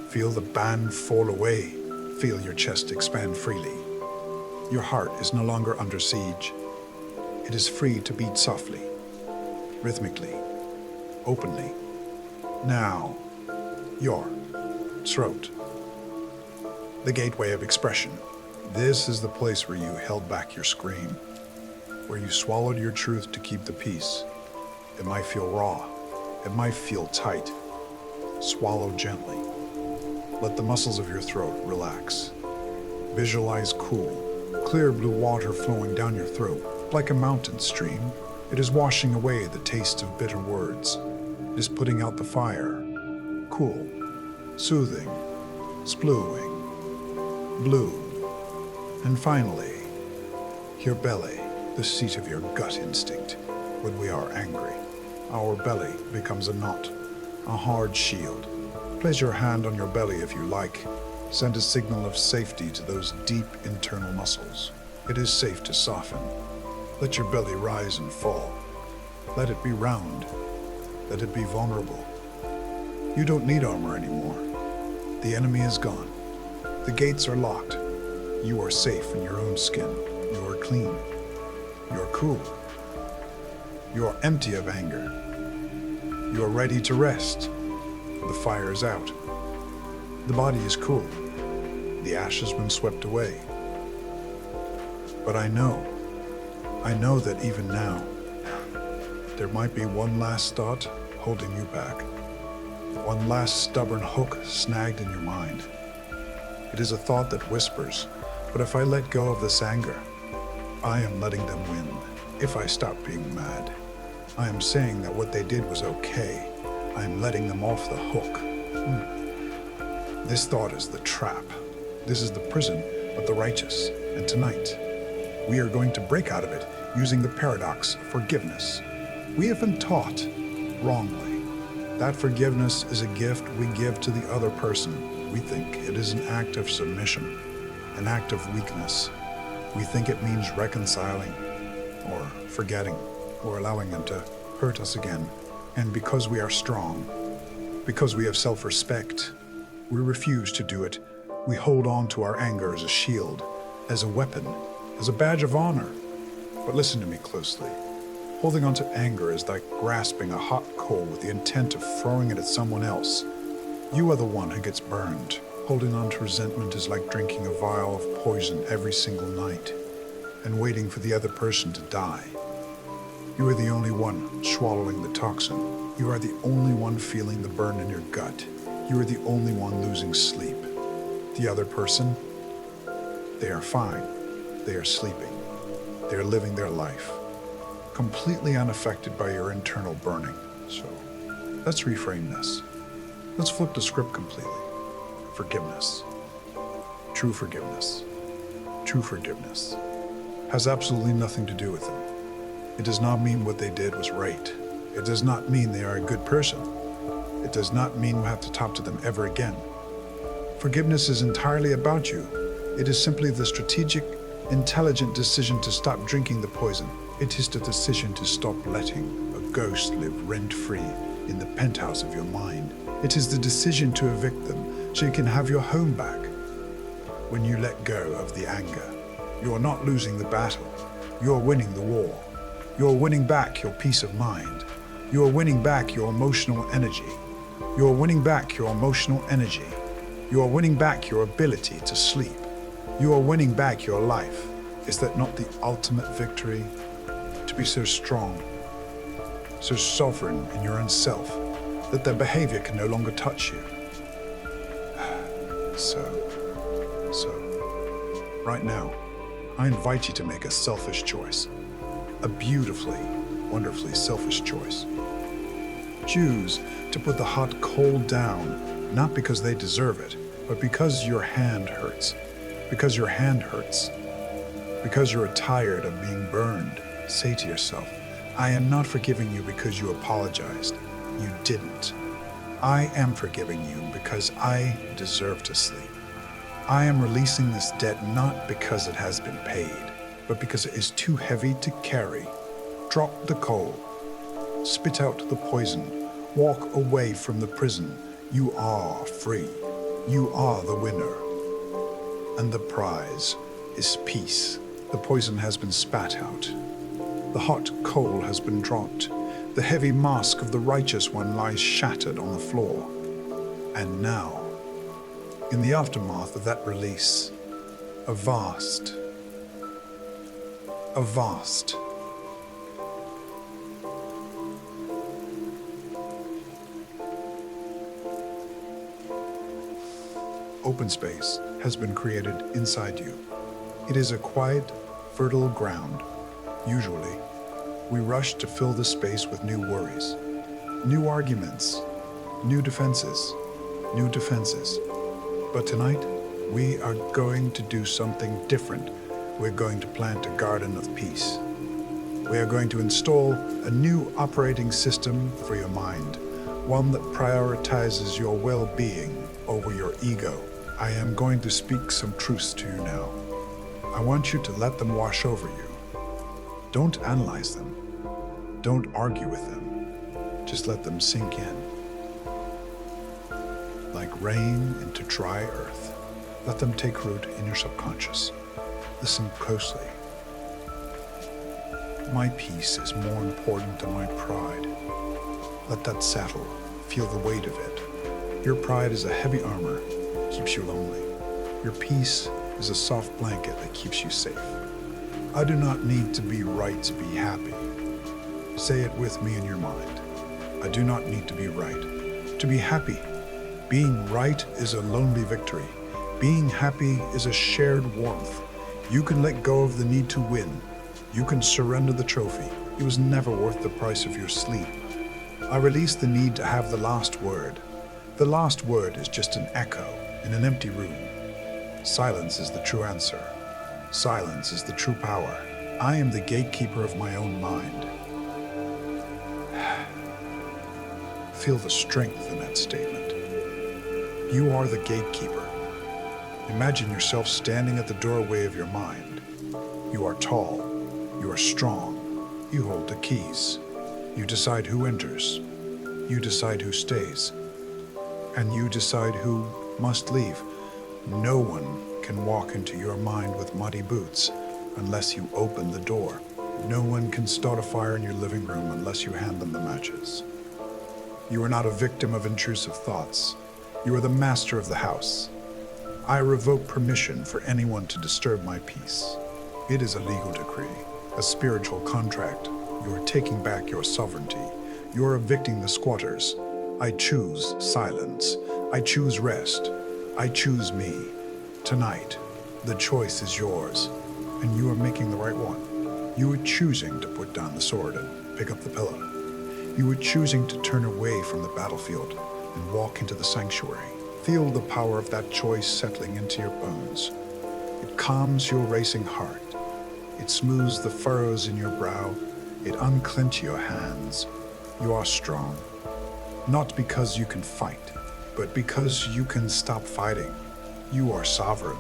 Feel the band fall away. Feel your chest expand freely. Your heart is no longer under siege. It is free to beat softly, rhythmically, openly. Now, your throat, the gateway of expression. This is the place where you held back your scream, where you swallowed your truth to keep the peace. It might feel raw. It might feel tight. Swallow gently. Let the muscles of your throat relax. Visualize cool, clear blue water flowing down your throat. Like a mountain stream, it is washing away the taste of bitter words. It is putting out the fire. Cool, soothing, spluing, blue. And finally, your belly, the seat of your gut instinct. When we are angry, our belly becomes a knot, a hard shield. Place your hand on your belly if you like. Send a signal of safety to those deep internal muscles. It is safe to soften. Let your belly rise and fall. Let it be round. Let it be vulnerable. You don't need armor anymore. The enemy is gone. The gates are locked. You are safe in your own skin. You are clean. You are cool. You are empty of anger. You are ready to rest. The fire is out. The body is cool. The ash has been swept away. But I know that even now, there might be one last thought holding you back. One last stubborn hook snagged in your mind. It is a thought that whispers, but if I let go of this anger, I am letting them win. If I stop being mad, I am saying that what they did was okay. I am letting them off the hook. This thought is the trap. This is the prison of the righteous. And tonight, we are going to break out of it using the paradox of forgiveness. We have been taught wrongly That forgiveness is a gift we give to the other person. We think it is an act of submission, an act of weakness. We think it means reconciling, or forgetting, or allowing them to hurt us again. And because we are strong, because we have self-respect, we refuse to do it. We hold on to our anger as a shield, as a weapon, as a badge of honor. But listen to me closely. Holding on to anger is like grasping a hot coal with the intent of throwing it at someone else. You are the one who gets burned. Holding on to resentment is like drinking a vial of poison every single night and waiting for the other person to die. You are the only one swallowing the toxin. You are the only one feeling the burn in your gut. You are the only one losing sleep. The other person, they are fine. They are sleeping. They are living their life, completely unaffected by your internal burning. So let's reframe this. Let's flip the script completely. Forgiveness. True forgiveness. True forgiveness has absolutely nothing to do with them. It does not mean what they did was right. It does not mean they are a good person. It does not mean we have to talk to them ever again. Forgiveness is entirely about you. It is simply the strategic, intelligent decision to stop drinking the poison. It is the decision to stop letting a ghost live rent-free in the penthouse of your mind. It is the decision to evict them so you can have your home back. When you let go of the anger, you are not losing the battle. You are winning the war. You are winning back your peace of mind. You are winning back your emotional energy. You are winning back your emotional energy. You are winning back your ability to sleep. You are winning back your life. Is that not the ultimate victory? To be so strong, so sovereign in your own self, that their behavior can no longer touch you. So, right now, I invite you to make a selfish choice. A beautifully, wonderfully selfish choice. Choose to put the hot coal down, not because they deserve it, but because your hand hurts. Because your hand hurts. Because you're tired of being burned. Say to yourself, I am not forgiving you because you apologized. You didn't. I am forgiving you because I deserve to sleep. I am releasing this debt not because it has been paid, but because it is too heavy to carry. Drop the coal. Spit out the poison. Walk away from the prison. You are free. You are the winner. And the prize is peace. The poison has been spat out. The hot coal has been dropped. The heavy mask of the righteous one lies shattered on the floor. And now, in the aftermath of that release, a vast open space has been created inside you. It is a quiet, fertile ground. Usually, we rush to fill the space with new worries, new arguments, new defenses. But tonight, we are going to do something different. We're going to plant a garden of peace. We are going to install a new operating system for your mind, one that prioritizes your well-being over your ego. I am going to speak some truths to you now. I want you to let them wash over you. Don't analyze them. Don't argue with them. Just let them sink in. Like rain into dry earth. Let them take root in your subconscious. Listen closely. My peace is more important than my pride. Let that settle. Feel the weight of it. Your pride is a heavy armor, keeps you lonely. Your peace is a soft blanket that keeps you safe. I do not need to be right to be happy. Say it with me in your mind. I do not need to be right to be happy. Being right is a lonely victory. Being happy is a shared warmth. You can let go of the need to win. You can surrender the trophy. It was never worth the price of your sleep. I release the need to have the last word. The last word is just an echo in an empty room. Silence is the true answer. Silence is the true power. I am the gatekeeper of my own mind. Feel the strength in that statement. You are the gatekeeper. Imagine yourself standing at the doorway of your mind. You are tall. You are strong. You hold the keys. You decide who enters. You decide who stays. And you decide who must leave. No one can walk into your mind with muddy boots unless you open the door. No one can start a fire in your living room unless you hand them the matches. You are not a victim of intrusive thoughts. You are the master of the house. I revoke permission for anyone to disturb my peace. It is a legal decree, a spiritual contract. You are taking back your sovereignty. You are evicting the squatters. I choose silence. I choose rest. I choose me. Tonight, the choice is yours, and you are making the right one. You are choosing to put down the sword and pick up the pillow. You are choosing to turn away from the battlefield and walk into the sanctuary. Feel the power of that choice settling into your bones. It calms your racing heart. It smooths the furrows in your brow. It unclenches your hands. You are strong, not because you can fight, but because you can stop fighting. You are sovereign,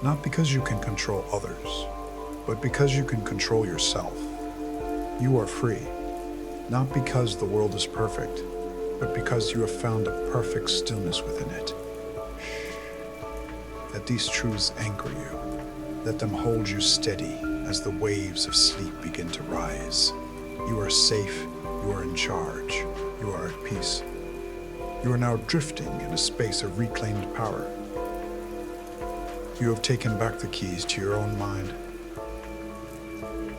not because you can control others, but because you can control yourself. You are free, not because the world is perfect, but because you have found a perfect stillness within it. Let these truths anchor you. Let them hold you steady as the waves of sleep begin to rise. You are safe. You are in charge. You are at peace. You are now drifting in a space of reclaimed power. You have taken back the keys to your own mind.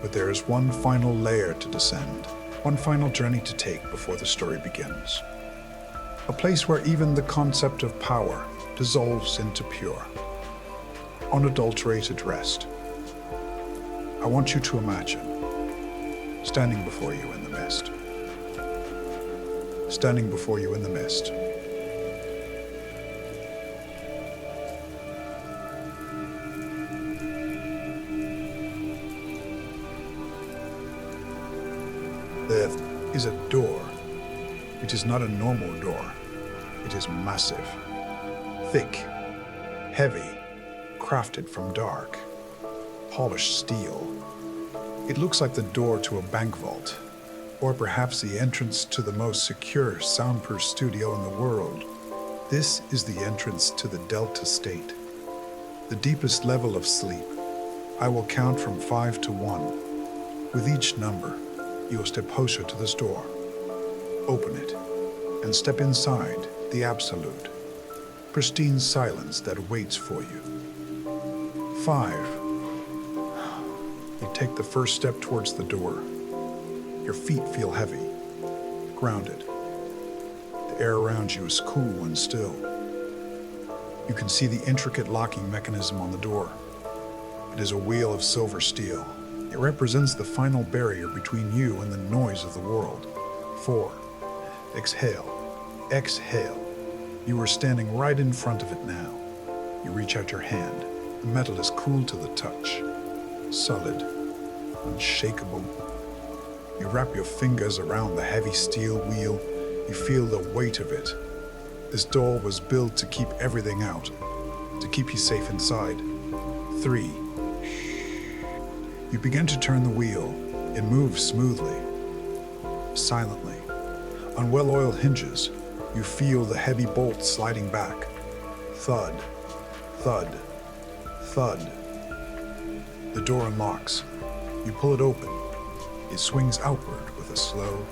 But there is one final layer to descend, one final journey to take before the story begins. A place where even the concept of power dissolves into pure, unadulterated rest. I want you to imagine standing before you in the mist. Standing before you in the mist. There is a door. It is not a normal door. It is massive, thick, heavy, crafted from dark, polished steel. It looks like the door to a bank vault, or perhaps the entrance to the most secure, soundproof studio in the world. This is the entrance to the Delta state, the deepest level of sleep. I will count from 5 to 1. With each number, you will step closer to this door, open it, and step inside the absolute, pristine silence that waits for you. 5. You take the first step towards the door. Your feet feel heavy, grounded. The air around you is cool and still. You can see the intricate locking mechanism on the door. It is a wheel of silver steel. It represents the final barrier between you and the noise of the world. 4. Exhale. Exhale. You are standing right in front of it now. You reach out your hand. The metal is cool to the touch. Solid. Unshakable. You wrap your fingers around the heavy steel wheel. You feel the weight of it. This door was built to keep everything out, to keep you safe inside. 3. You begin to turn the wheel. It moves smoothly, silently. On well-oiled hinges, you feel the heavy bolts sliding back. Thud, thud, thud. The door unlocks. You pull it open. It swings outward with a slow,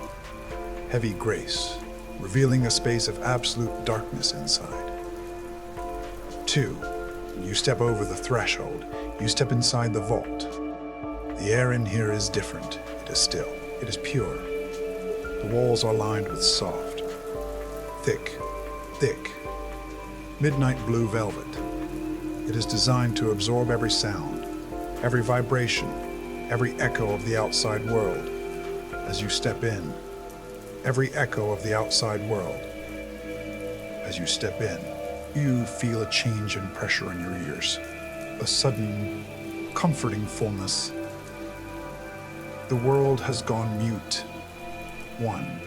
heavy grace, revealing a space of absolute darkness inside. 2. You step over the threshold. You step inside the vault. The air in here is different. It is still. It is pure. The walls are lined with soft, thick, midnight blue velvet. It is designed to absorb every sound, every vibration, every echo of the outside world. As you step in, every echo of the outside world. As you step in, you feel a change in pressure in your ears, a sudden, comforting fullness. The world has gone mute. 1.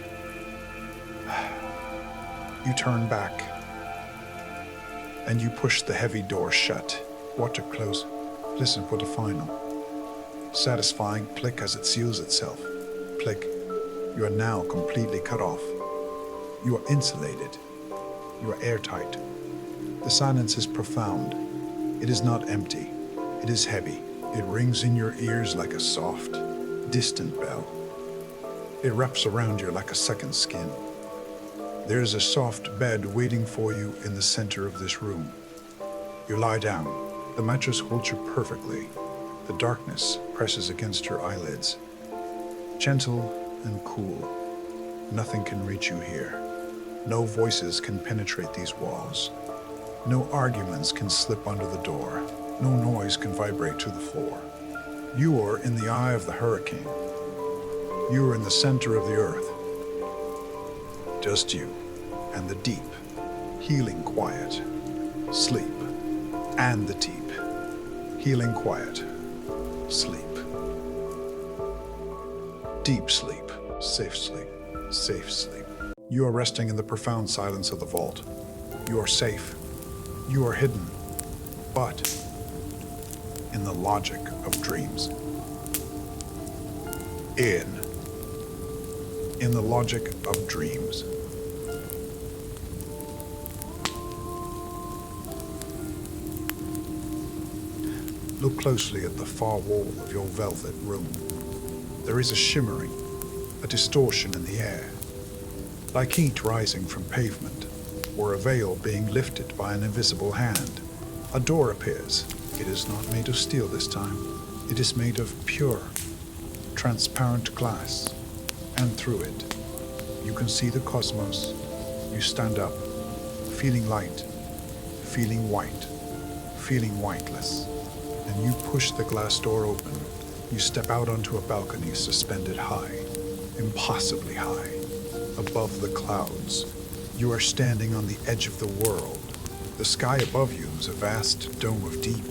You turn back, and you push the heavy door shut. Watch it close. Listen for the final, satisfying click as it seals itself. Click. You are now completely cut off. You are insulated. You are airtight. The silence is profound. It is not empty. It is heavy. It rings in your ears like a soft, distant bell. It wraps around you like a second skin. There is a soft bed waiting for you in the center of this room. You lie down. The mattress holds you perfectly. The darkness presses against your eyelids. Gentle and cool. Nothing can reach you here. No voices can penetrate these walls. No arguments can slip under the door. No noise can vibrate to the floor. You are in the eye of the hurricane. You are in the center of the earth. Just you and the deep, healing quiet, sleep, and the deep, healing quiet, sleep. Deep sleep, safe sleep, safe sleep. You are resting in the profound silence of the vault. You are safe. You are hidden, but in the logic of dreams. In the logic of dreams. Look closely at the far wall of your velvet room. There is a shimmering, a distortion in the air, like heat rising from pavement, or a veil being lifted by an invisible hand. A door appears. It is not made of steel this time. It is made of pure, transparent glass, and through it, you can see the cosmos. You stand up, feeling light, feeling white, feeling whiteless, and you push the glass door open. You step out onto a balcony suspended high, impossibly high, above the clouds. You are standing on the edge of the world. The sky above you is a vast dome of deep,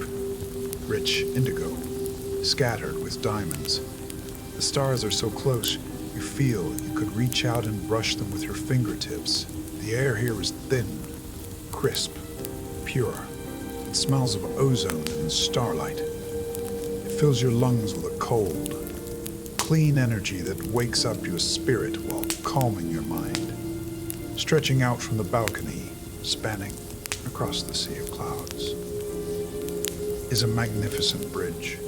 rich indigo, scattered with diamonds. The stars are so close, you feel you could reach out and brush them with your fingertips. The air here is thin, crisp, pure. It smells of ozone and starlight. It fills your lungs with a cold, clean energy that wakes up your spirit while calming your mind. Stretching out from the balcony, spanning across the sea of clouds, is a magnificent bridge.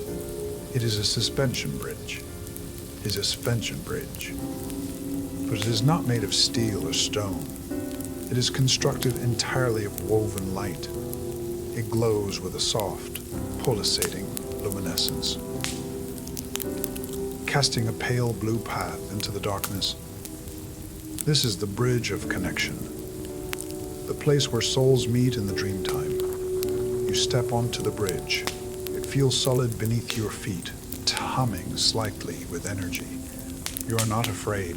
It is a suspension bridge. It is a suspension bridge. But it is not made of steel or stone. It is constructed entirely of woven light. It glows with a soft, pulsating luminescence, casting a pale blue path into the darkness. This is the bridge of connection, the place where souls meet in the dreamtime. You step onto the bridge. It feels solid beneath your feet, humming slightly with energy. You are not afraid.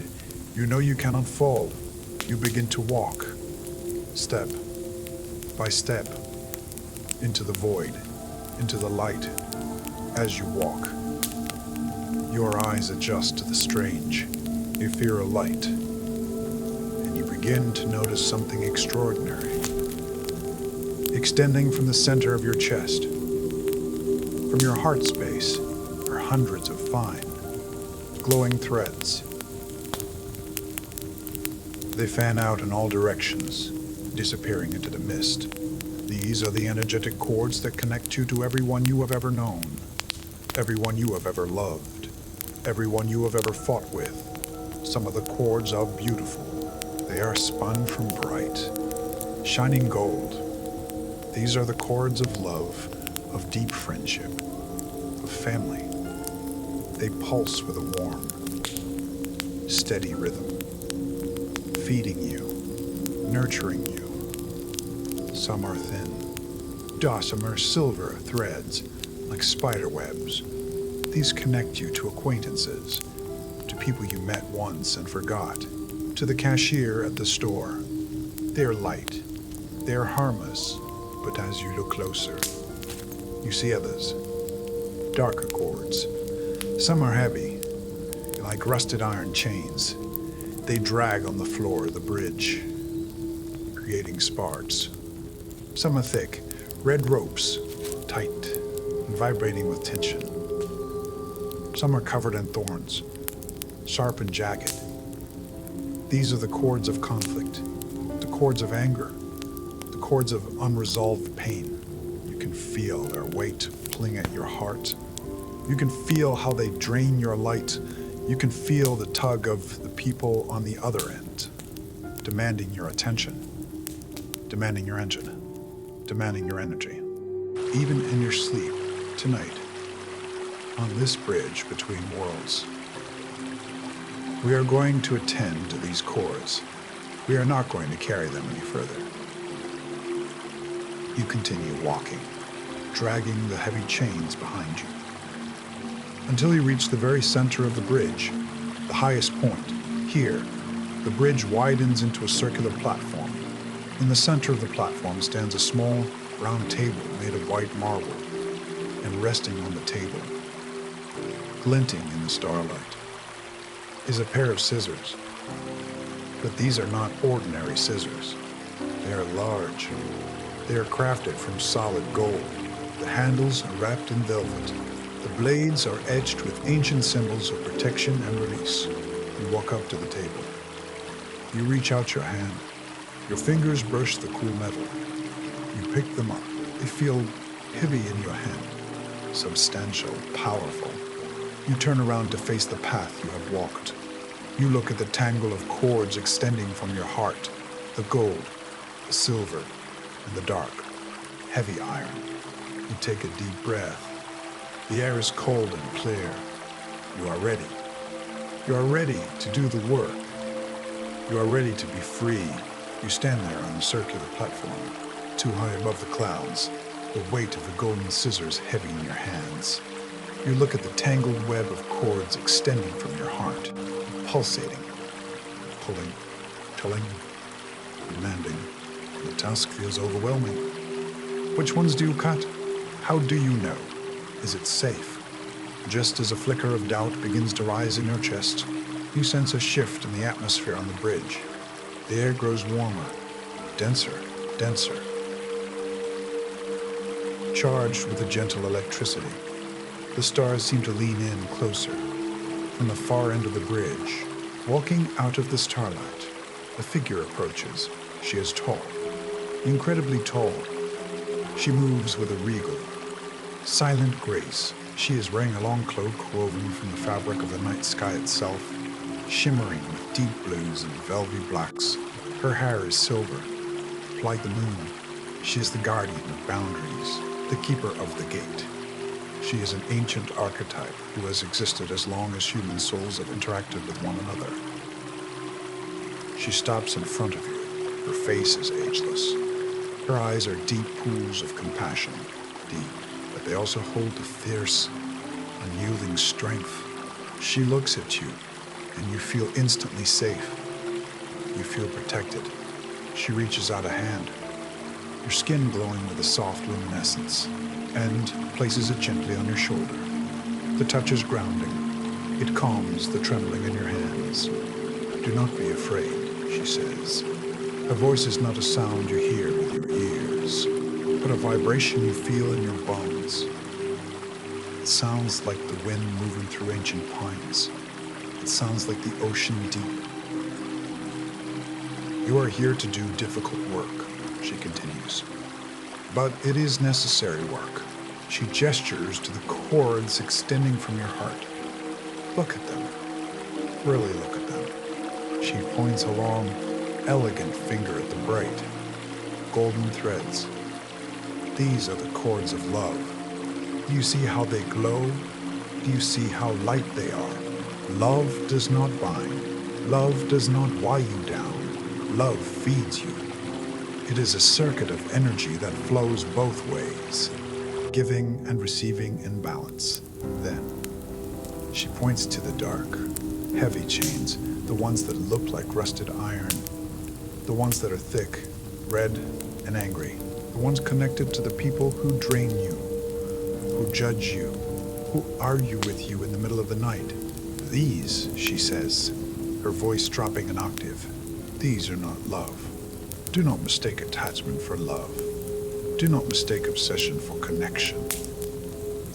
You know you cannot fall. You begin to walk, step by step, into the void, into the light. As you walk, your eyes adjust to the strange. You feel a light, and you begin to notice something extraordinary. Extending from the center of your chest, from your heart space, are hundreds of fine, glowing threads. They fan out in all directions, disappearing into the mist. These are the energetic cords that connect you to everyone you have ever known, everyone you have ever loved, everyone you have ever fought with. Some of the cords are beautiful. They are spun from bright, shining gold. These are the cords of love, of deep friendship, of family. They pulse with a warm, steady rhythm, feeding you, nurturing you. Some are thin, gossamer silver threads like spider webs. These connect you to acquaintances, to people you met once and forgot, to the cashier at the store. They are light, they are harmless, but as you look closer, you see others, darker cords. Some are heavy, like rusted iron chains. They drag on the floor of the bridge, creating sparks. Some are thick, red ropes, tight and vibrating with tension. Some are covered in thorns, sharp and jagged. These are the cords of conflict, the cords of anger, the cords of unresolved pain. You can feel their weight pulling at your heart. You can feel how they drain your light. You can feel the tug of the people on the other end, demanding your attention, demanding your engine, demanding your energy. Even in your sleep, tonight, on this bridge between worlds, we are going to attend to these cords. We are not going to carry them any further. You continue walking, dragging the heavy chains behind you, until you reach the very center of the bridge, the highest point. Here, the bridge widens into a circular platform. In the center of the platform stands a small, round table made of white marble, and resting on the table, glinting in the starlight, is a pair of scissors. But these are not ordinary scissors. They are large. They are crafted from solid gold. The handles are wrapped in velvet. The blades are etched with ancient symbols of protection and release. You walk up to the table. You reach out your hand. Your fingers brush the cool metal. You pick them up. They feel heavy in your hand, substantial, powerful. You turn around to face the path you have walked. You look at the tangle of cords extending from your heart, the gold, the silver, and the dark, heavy iron. You take a deep breath. The air is cold and clear. You are ready. You are ready to do the work. You are ready to be free. You stand there on the circular platform, too high above the clouds, the weight of the golden scissors heavy in your hands. You look at the tangled web of cords extending from your heart, pulsating, pulling, pulling, demanding. The task feels overwhelming. Which ones do you cut? How do you know? Is it safe? Just as a flicker of doubt begins to rise in your chest, you sense a shift in the atmosphere on the bridge. The air grows warmer, denser, denser, charged with a gentle electricity. The stars seem to lean in closer. From the far end of the bridge, walking out of the starlight, a figure approaches. She is tall, incredibly tall. She moves with a regal, silent grace. She is wearing a long cloak woven from the fabric of the night sky itself, shimmering with deep blues and velvety blacks. Her hair is silver, like the moon. She is the guardian of boundaries, the keeper of the gate. She is an ancient archetype who has existed as long as human souls have interacted with one another. She stops in front of you. Her face is ageless. Her eyes are deep pools of compassion, deep, but they also hold a fierce, unyielding strength. She looks at you, and you feel instantly safe. You feel protected. She reaches out a hand, your skin glowing with a soft luminescence, and places it gently on your shoulder. The touch is grounding. It calms the trembling in your hands. Do not be afraid, she says. Her voice is not a sound you hear with your ears, but a vibration you feel in your bones. It sounds like the wind moving through ancient pines. It sounds like the ocean deep. You are here to do difficult work, she continues. But it is necessary work. She gestures to the cords extending from your heart. Look at them. Really look at them. She points a long, elegant finger at the bright, golden threads. These are the cords of love. Do you see how they glow? Do you see how light they are? Love does not bind. Love does not weigh you down. Love feeds you. It is a circuit of energy that flows both ways, giving and receiving in balance. Then, she points to the dark, heavy chains, the ones that look like rusted iron, the ones that are thick, red, and angry, the ones connected to the people who drain you, who judge you, who argue with you in the middle of the night. These, she says, her voice dropping an octave. These are not love. Do not mistake attachment for love. Do not mistake obsession for connection.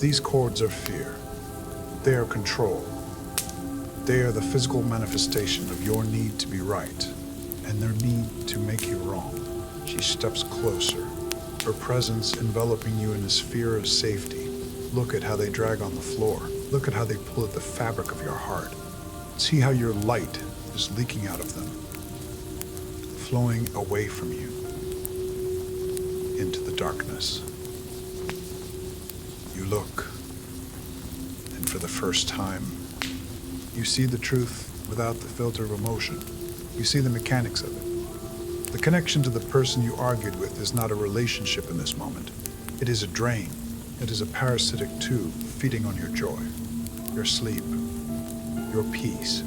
These chords are fear. They are control. They are the physical manifestation of your need to be right and their need to make you wrong. She steps closer, her presence enveloping you in a sphere of safety. Look at how they drag on the floor. Look at how they pull at the fabric of your heart. See how your light is leaking out of them, flowing away from you into the darkness. You look, and for the first time, you see the truth without the filter of emotion. You see the mechanics of it. The connection to the person you argued with is not a relationship in this moment. It is a drain. It is a parasitic tube feeding on your joy, your sleep, your peace.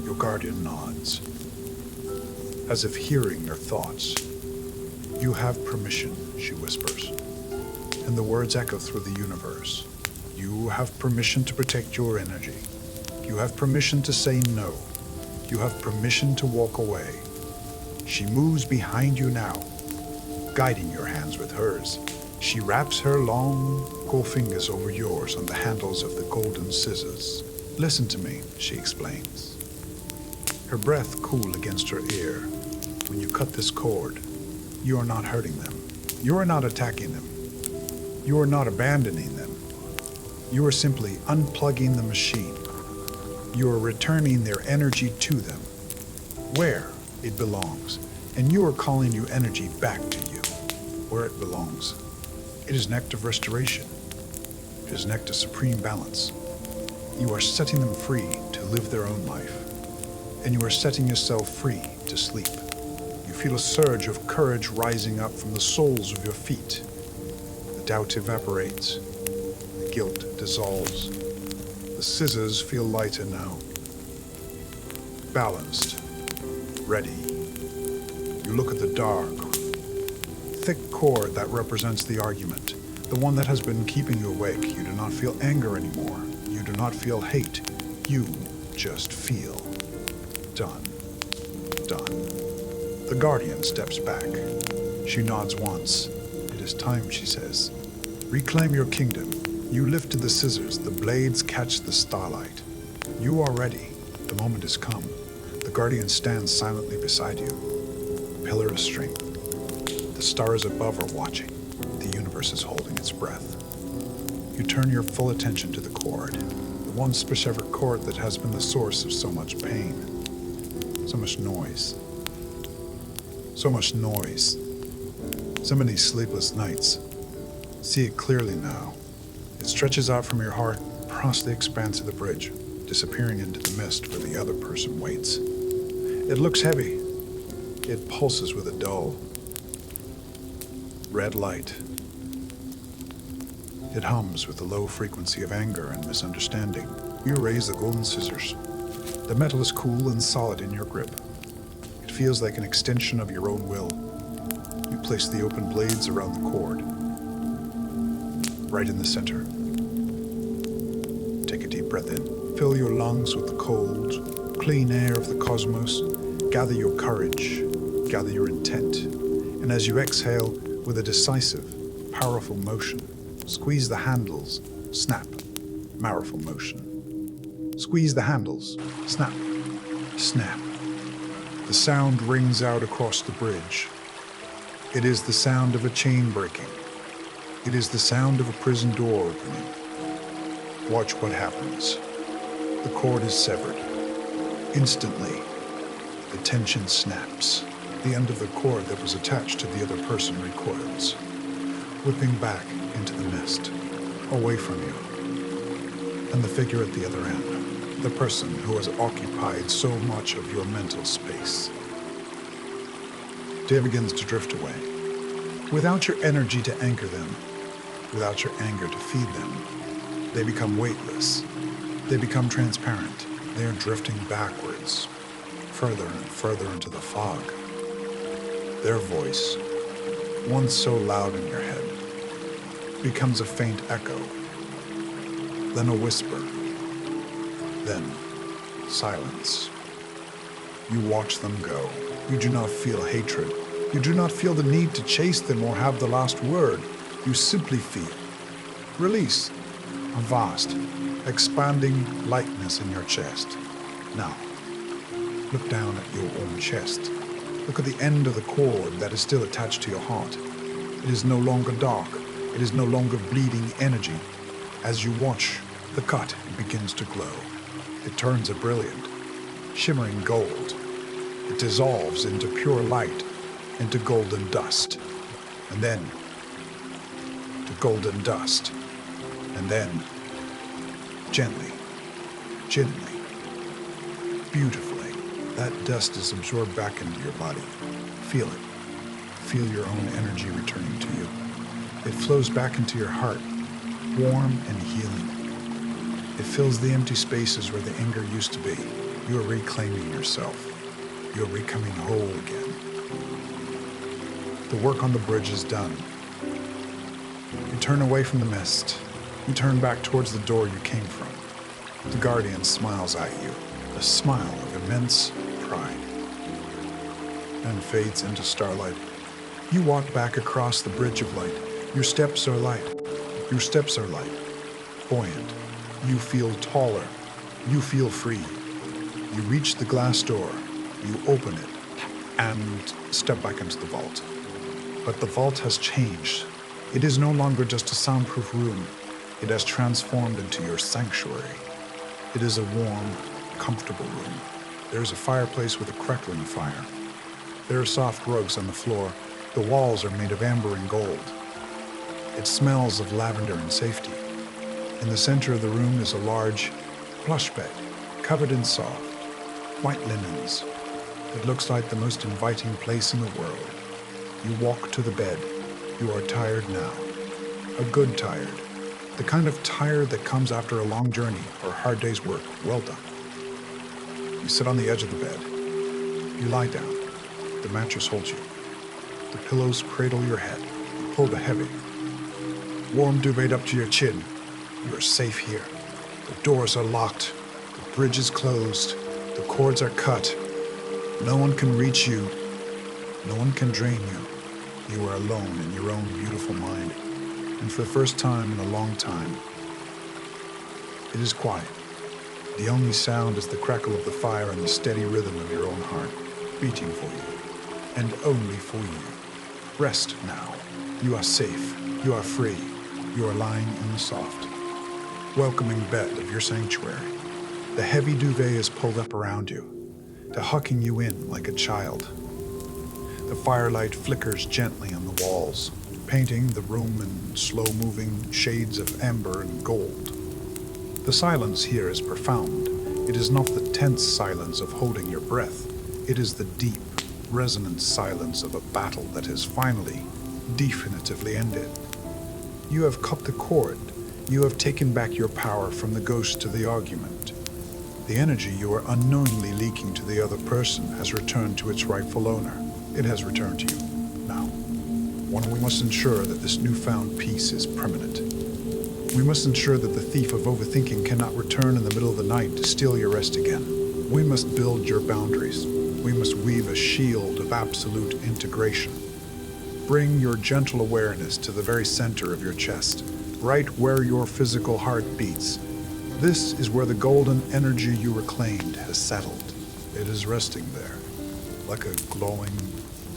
Your guardian nods, as if hearing your thoughts. You have permission, she whispers, and the words echo through the universe. You have permission to protect your energy. You have permission to say no. You have permission to walk away. She moves behind you now, guiding your hands with hers. She wraps her long, cool fingers over yours on the handles of the golden scissors. Listen to me, she explains. Her breath cool against her ear. When you cut this cord, you are not hurting them. You are not attacking them. You are not abandoning them. You are simply unplugging the machine. You are returning their energy to them, where it belongs, and you are calling your energy back to you, where it belongs. It is an act of restoration. It is an act of supreme balance. You are setting them free to live their own life, and you are setting yourself free to sleep. You feel a surge of courage rising up from the soles of your feet. The doubt evaporates. The guilt dissolves. The scissors feel lighter now. Balanced. Ready. You look at the dark, thick cord that represents the argument, the one that has been keeping you awake. You do not feel anger anymore. You do not feel hate. You just feel done. Done. The guardian steps back. She nods once. It is time, she says. Reclaim your kingdom. You lifted the scissors. The blades catch the starlight. You are ready. The moment has come. The guardian stands silently beside you. Pillar of strength. The stars above are watching. The universe is holding its breath. You turn your full attention to the cord. The one specific cord that has been the source of so much pain. So much noise. So much noise. So many sleepless nights. See it clearly now. It stretches out from your heart across the expanse of the bridge, disappearing into the mist where the other person waits. It looks heavy. It pulses with a dull red light. It hums with the low frequency of anger and misunderstanding. You raise the golden scissors. The metal is cool and solid in your grip. It feels like an extension of your own will. You place the open blades around the cord, right in the center. Take a deep breath in. Fill your lungs with the cold, clean air of the cosmos. Gather your courage, gather your intent. And as you exhale with a decisive, powerful motion, squeeze the handles, snap, powerful motion. Squeeze the handles, snap, snap. The sound rings out across the bridge. It is the sound of a chain breaking. It is the sound of a prison door opening. Watch what happens. The cord is severed. Instantly, the tension snaps. The end of the cord that was attached to the other person recoils, whipping back into the mist, away from you. And the figure at the other end, the person who has occupied so much of your mental space. Day begins to drift away. Without your energy to anchor them, without your anger to feed them, they become weightless. They become transparent. They are drifting backwards, further and further into the fog. Their voice, once so loud in your head, becomes a faint echo, then a whisper, then silence. You watch them go. You do not feel hatred. You do not feel the need to chase them or have the last word. You simply feel release, a vast, expanding lightness in your chest. Now, look down at your own chest. Look at the end of the cord that is still attached to your heart. It is no longer dark. It is no longer bleeding energy. As you watch, the cut begins to glow. It turns a brilliant, shimmering gold. It dissolves into pure light, into golden dust, and then to golden dust, and then gently, beautifully, that dust is absorbed back into your body. Feel it. Feel your own energy returning to you. It flows back into your heart, warm and healing. It fills the empty spaces where the anger used to be. You are reclaiming yourself. You are becoming whole again. The work on the bridge is done. You turn away from the mist. You turn back towards the door you came from. The guardian smiles at you, a smile of immense pride, and fades into starlight. You walk back across the bridge of light. Your steps are light. Your steps are light, buoyant. You feel taller. You feel free. You reach the glass door. You open it and step back into the vault. But the vault has changed. It is no longer just a soundproof room. It has transformed into your sanctuary. It is a warm, comfortable room. There is a fireplace with a crackling fire. There are soft rugs on the floor. The walls are made of amber and gold. It smells of lavender and safety. In the center of the room is a large plush bed, covered in soft, white linens. It looks like the most inviting place in the world. You walk to the bed. You are tired now. A good tired. The kind of tired that comes after a long journey or a hard day's work. Well done. You sit on the edge of the bed. You lie down. The mattress holds you. The pillows cradle your head. You pull the heavy, warm duvet up to your chin. You are safe here. The doors are locked. The bridge is closed. The cords are cut. No one can reach you. No one can drain you. You are alone in your own beautiful mind. And for the first time in a long time, it is quiet. The only sound is the crackle of the fire and the steady rhythm of your own heart, beating for you, and only for you. Rest now. You are safe. You are free. You are lying in the soft, welcoming bed of your sanctuary. The heavy duvet is pulled up around you, hucking you in like a child. The firelight flickers gently on the walls, painting the room in slow-moving shades of amber and gold. The silence here is profound. It is not the tense silence of holding your breath. It is the deep, resonant silence of a battle that has finally, definitively ended. You have cut the cord. You have taken back your power from the ghost to the argument. The energy you are unknowingly leaking to the other person has returned to its rightful owner. It has returned to you. Now, we must ensure that this newfound peace is permanent. We must ensure that the thief of overthinking cannot return in the middle of the night to steal your rest again. We must build your boundaries. We must weave a shield of absolute integration. Bring your gentle awareness to the very center of your chest, right where your physical heart beats. This is where the golden energy you reclaimed has settled. It is resting there, like a glowing,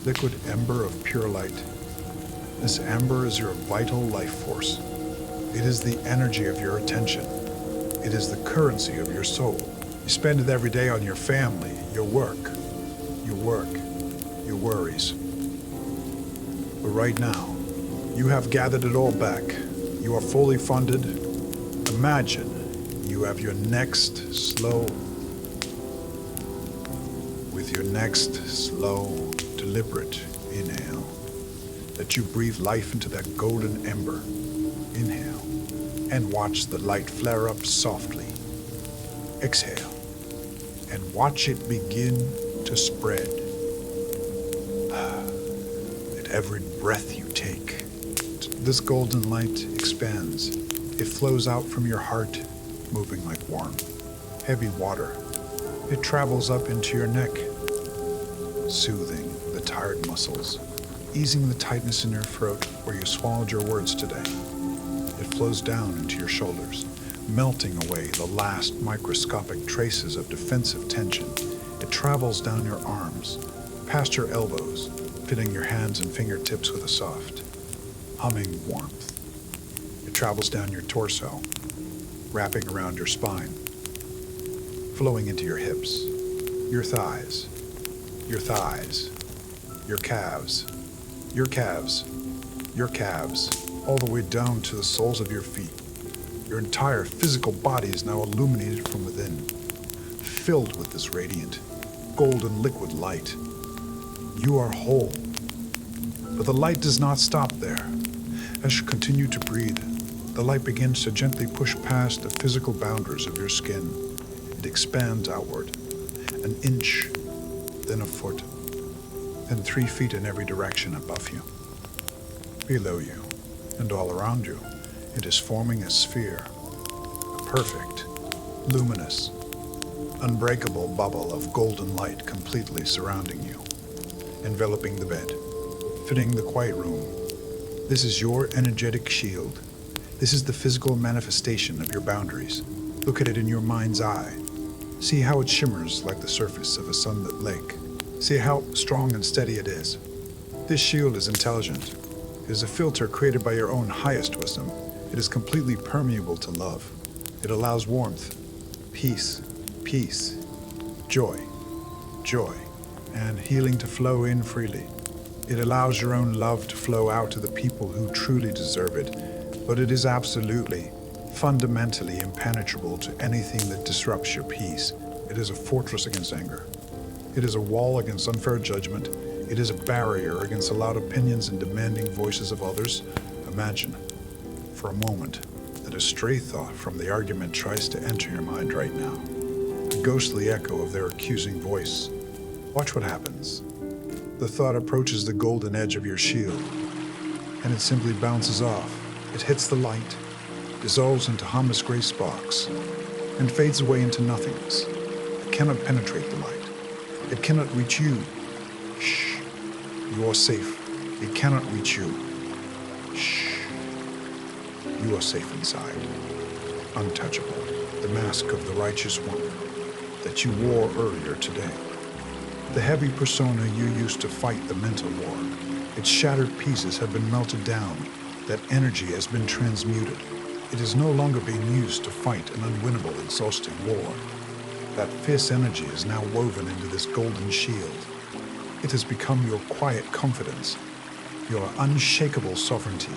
liquid ember of pure light. This ember is your vital life force. It is the energy of your attention. It is the currency of your soul. You spend it every day on your family, your work, your worries. But right now, you have gathered it all back. You are fully funded. Imagine you have your next slow, deliberate inhale, that you breathe life into that golden ember. Inhale, and watch the light flare up softly. Exhale, and watch it begin to spread. At every breath you take, this golden light expands. It flows out from your heart, moving like warm, heavy water. It travels up into your neck, soothing the tired muscles, easing the tightness in your throat where you swallowed your words today. It flows down into your shoulders, melting away the last microscopic traces of defensive tension. It travels down your arms, past your elbows, fitting your hands and fingertips with a soft, humming warmth. It travels down your torso, wrapping around your spine, flowing into your hips, your thighs, your thighs, your calves, your calves, your calves, all the way down to the soles of your feet. Your entire physical body is now illuminated from within, filled with this radiant, golden liquid light. You are whole. But the light does not stop there. As you continue to breathe, the light begins to gently push past the physical boundaries of your skin. It expands outward, an inch, then a foot, then 3 feet in every direction above you. Below you, and all around you, it is forming a sphere, a perfect, luminous, unbreakable bubble of golden light completely surrounding you, enveloping the bed, fitting the quiet room. This is your energetic shield. This is the physical manifestation of your boundaries. Look at it in your mind's eye. See how it shimmers like the surface of a sunlit lake. See how strong and steady it is. This shield is intelligent. It is a filter created by your own highest wisdom. It is completely permeable to love. It allows warmth, peace, joy, and healing to flow in freely. It allows your own love to flow out to the people who truly deserve it, but it is absolutely, fundamentally impenetrable to anything that disrupts your peace. It is a fortress against anger. It is a wall against unfair judgment. It is a barrier against the loud opinions and demanding voices of others. Imagine, for a moment, that a stray thought from the argument tries to enter your mind right now. A ghostly echo of their accusing voice. Watch what happens. The thought approaches the golden edge of your shield, and it simply bounces off. It hits the light, dissolves into harmless gray sparks, and fades away into nothingness. It cannot penetrate the light. It cannot reach you. Shh. You are safe. It cannot reach you. Shh. You are safe inside. Untouchable. The mask of the righteous one that you wore earlier today. The heavy persona you used to fight the mental war. Its shattered pieces have been melted down. That energy has been transmuted. It is no longer being used to fight an unwinnable, exhausting war. That fierce energy is now woven into this golden shield. It has become your quiet confidence, your unshakable sovereignty.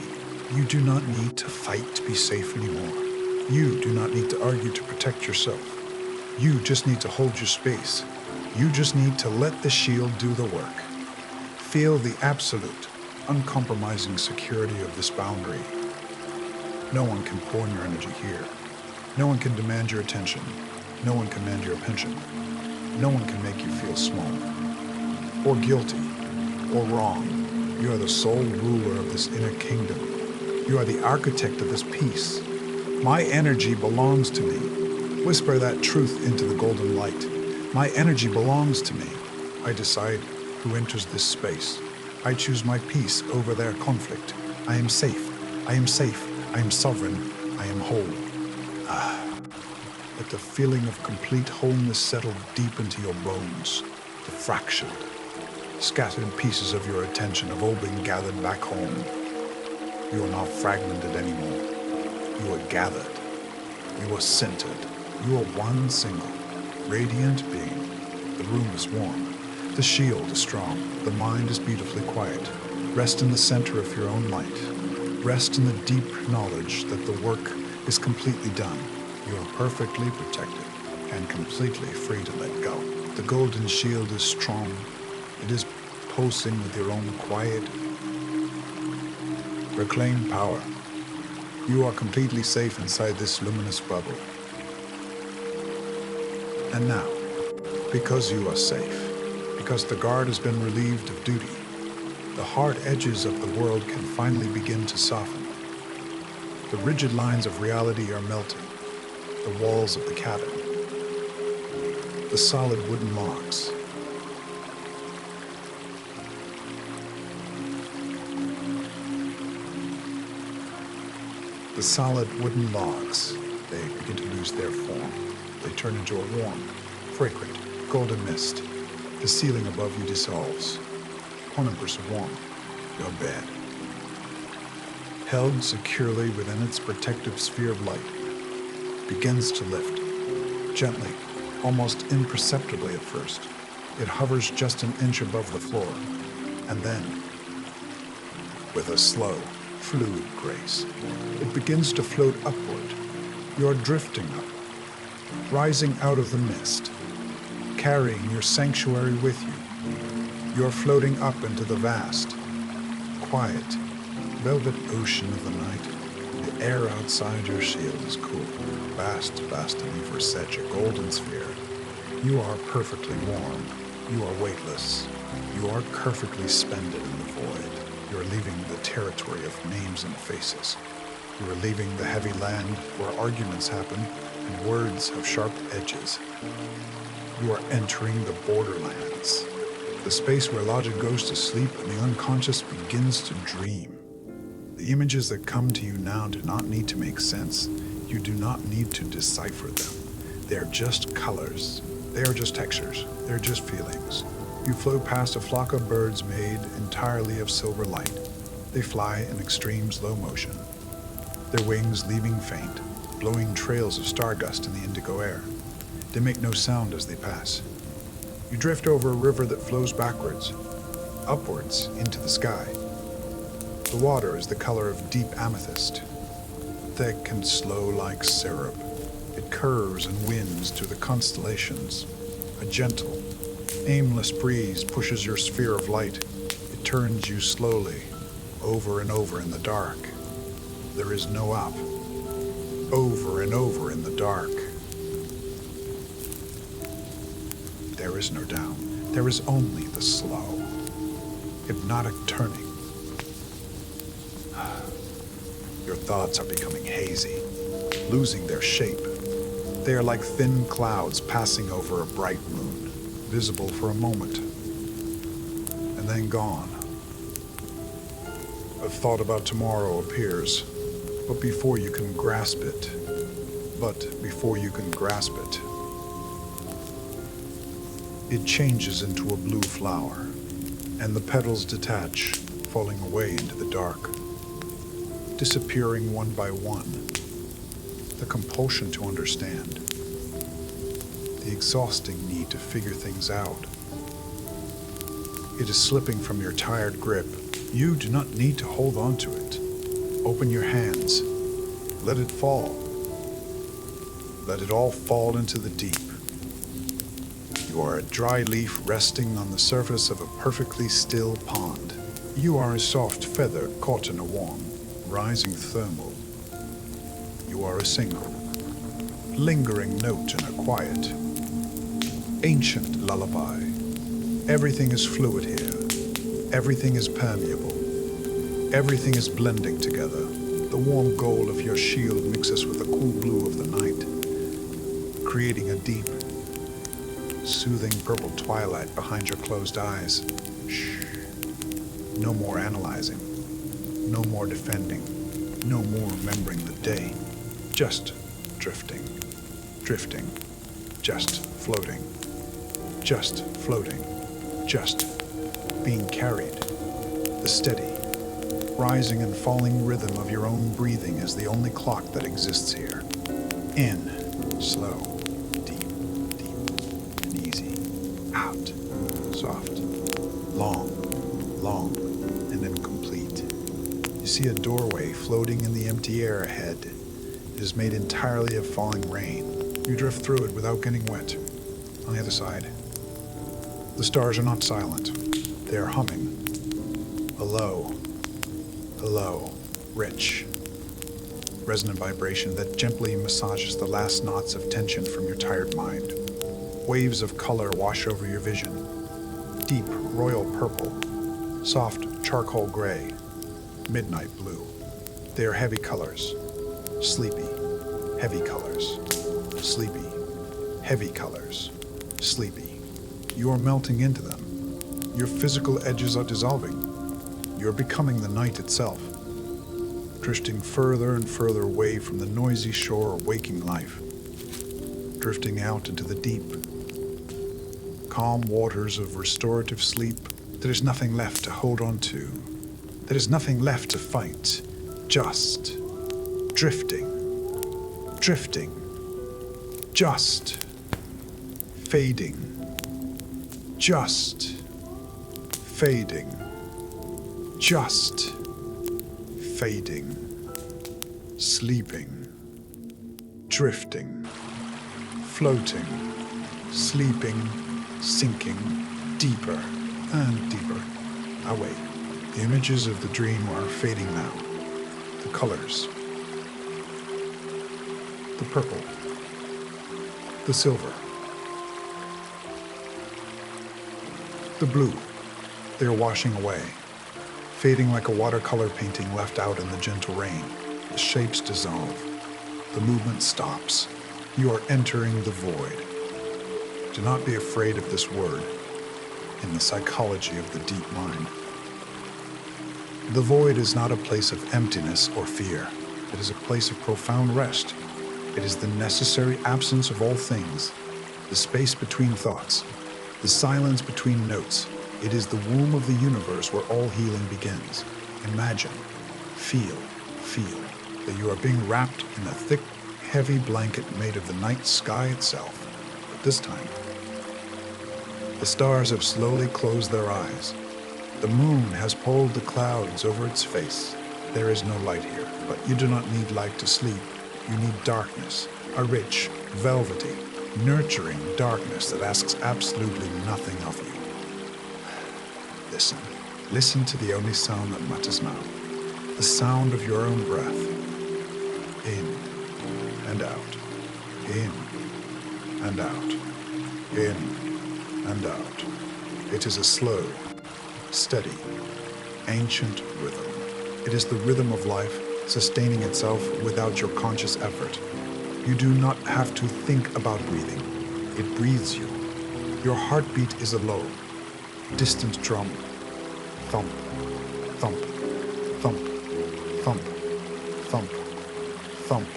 You do not need to fight to be safe anymore. You do not need to argue to protect yourself. You just need to hold your space. You just need to let the shield do the work. Feel the absolute, uncompromising security of this boundary. No one can pawn your energy here. No one can demand your attention. No one can demand your pension. No one can make you feel small, or guilty, or wrong. You are the sole ruler of this inner kingdom. You are the architect of this peace. My energy belongs to me. Whisper that truth into the golden light. My energy belongs to me. I decide who enters this space. I choose my peace over their conflict. I am safe. I am safe. I am sovereign. I am whole. Let the feeling of complete wholeness settle deep into your bones. The fractured, scattered pieces of your attention have all been gathered back home. You are not fragmented anymore. You are gathered. You are centered. You are one single, radiant being. The room is warm. The shield is strong. The mind is beautifully quiet. Rest in the center of your own light. Rest in the deep knowledge that the work is completely done. You are perfectly protected and completely free to let go. The golden shield is strong. It is pulsing with your own quiet, reclaim power. You are completely safe inside this luminous bubble. And now, because you are safe, because the guard has been relieved of duty, the hard edges of the world can finally begin to soften. The rigid lines of reality are melting. The walls of the cabin, the solid wooden logs, The solid wooden logs, they begin to lose their form. They turn into a warm, fragrant, golden mist. The ceiling above you dissolves. Conumbrous warm, your bed. Held securely within its protective sphere of light, begins to lift. Gently, almost imperceptibly at first. It hovers just an inch above the floor, and then, with a slow, fluid grace, it begins to float upward. You're drifting up, rising out of the mist, carrying your sanctuary with you. You're floating up into the vast, quiet, velvet ocean of the night. The air outside your shield is cool, vast and for such a golden sphere. You are perfectly warm. You are weightless. You are perfectly suspended in the void. You are leaving the territory of names and faces. You are leaving the heavy land where arguments happen and words have sharp edges. You are entering the borderlands, the space where logic goes to sleep and the unconscious begins to dream. The images that come to you now do not need to make sense. You do not need to decipher them. They are just colors. They are just textures. They're just feelings. You float past a flock of birds made entirely of silver light. They fly in extreme slow motion, their wings leaving faint, blowing trails of stardust in the indigo air. They make no sound as they pass. You drift over a river that flows backwards, upwards into the sky. The water is the color of deep amethyst, thick and slow like syrup. It curves and winds through the constellations. A gentle, aimless breeze pushes your sphere of light. It turns you slowly, over and over in the dark. There is no up. Over and over in the dark. There is no down. There is only the slow, hypnotic turning. Your thoughts are becoming hazy, losing their shape. They are like thin clouds passing over a bright moon, visible for a moment, and then gone. A thought about tomorrow appears, but before you can grasp it, it changes into a blue flower, and the petals detach, falling away into the dark, disappearing one by one. The compulsion to understand, the exhausting need to figure things out. It is slipping from your tired grip. You do not need to hold on to it. Open your hands. Let it fall. Let it all fall into the deep. You are a dry leaf resting on the surface of a perfectly still pond. You are a soft feather caught in a warm, rising thermal. You are a single, lingering note in a quiet, ancient lullaby. Everything is fluid here. Everything is permeable. Everything is blending together. The warm gold of your shield mixes with the cool blue of the night, creating a deep, soothing purple twilight behind your closed eyes. Shh. No more analyzing. No more defending. No more remembering the day. Just drifting. Drifting. Just floating. Just floating. Just being carried. The steady, rising and falling rhythm of your own breathing is the only clock that exists here. In, slow, deep, and easy. Out, soft, long, and incomplete. You see a doorway floating in the empty air ahead. It is made entirely of falling rain. You drift through it without getting wet. On the other side, the stars are not silent. They are humming. A low, rich, resonant vibration that gently massages the last knots of tension from your tired mind. Waves of color wash over your vision. Deep royal purple, soft charcoal gray, midnight blue. They are heavy colors. Sleepy, heavy colors. Sleepy, heavy colors. Sleepy. You are melting into them. Your physical edges are dissolving. You're becoming the night itself. drifting further and further away from the noisy shore of waking life, drifting out into the deep, calm waters of restorative sleep. There is nothing left to hold on to. There is nothing left to fight. Just drifting, drifting, just fading, just fading, just fading, sleeping, drifting, floating, sleeping, sinking, deeper and deeper away. The images of the dream are fading now. The colors, the purple, the silver, the blue, they are washing away, fading like a watercolor painting left out in the gentle rain. The shapes dissolve. The movement stops. You are entering the void. Do not be afraid of this word in the psychology of the deep mind. The void is not a place of emptiness or fear. It is a place of profound rest. It is the necessary absence of all things, the space between thoughts, the silence between notes. It is the womb of the universe where all healing begins. Imagine, feel that you are being wrapped in a thick, heavy blanket made of the night sky itself. But this time, the stars have slowly closed their eyes. The moon has pulled the clouds over its face. There is no light here, but you do not need light to sleep. You need darkness, a rich, velvety, nurturing darkness that asks absolutely nothing of you. Listen to the only sound that matters now, the sound of your own breath. In and out, in and out, in and out. It is a slow, steady, ancient rhythm. It is the rhythm of life sustaining itself without your conscious effort. You do not have to think about breathing. It breathes you. Your heartbeat is a low, distant drum. Thump, thump, thump, thump, thump, thump,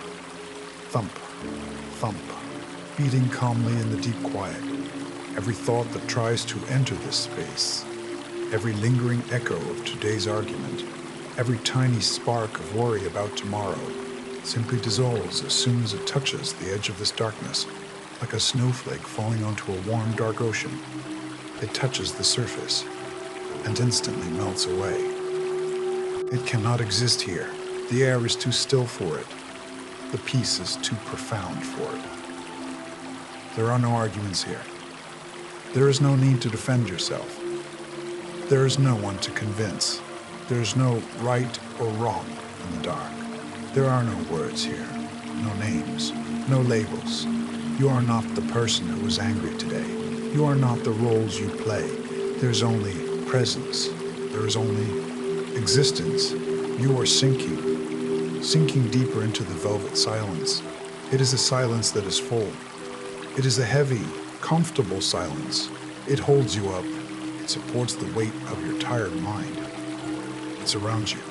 thump, thump, beating calmly in the deep quiet. Every thought that tries to enter this space, every lingering echo of today's argument, every tiny spark of worry about tomorrow, simply dissolves as soon as it touches the edge of this darkness, like a snowflake falling onto a warm, dark ocean. It touches the surface and instantly melts away. It cannot exist here. The air is too still for it. The peace is too profound for it. There are no arguments here. There is no need to defend yourself. There is no one to convince. There is no right or wrong in the dark. There are no words here, no names, no labels. You are not the person who is angry today. You are not the roles you play. There's only presence. There is only existence. You are sinking deeper into the velvet silence. It is a silence that is full. It is a heavy, comfortable silence. It holds you up. It supports the weight of your tired mind. It surrounds you.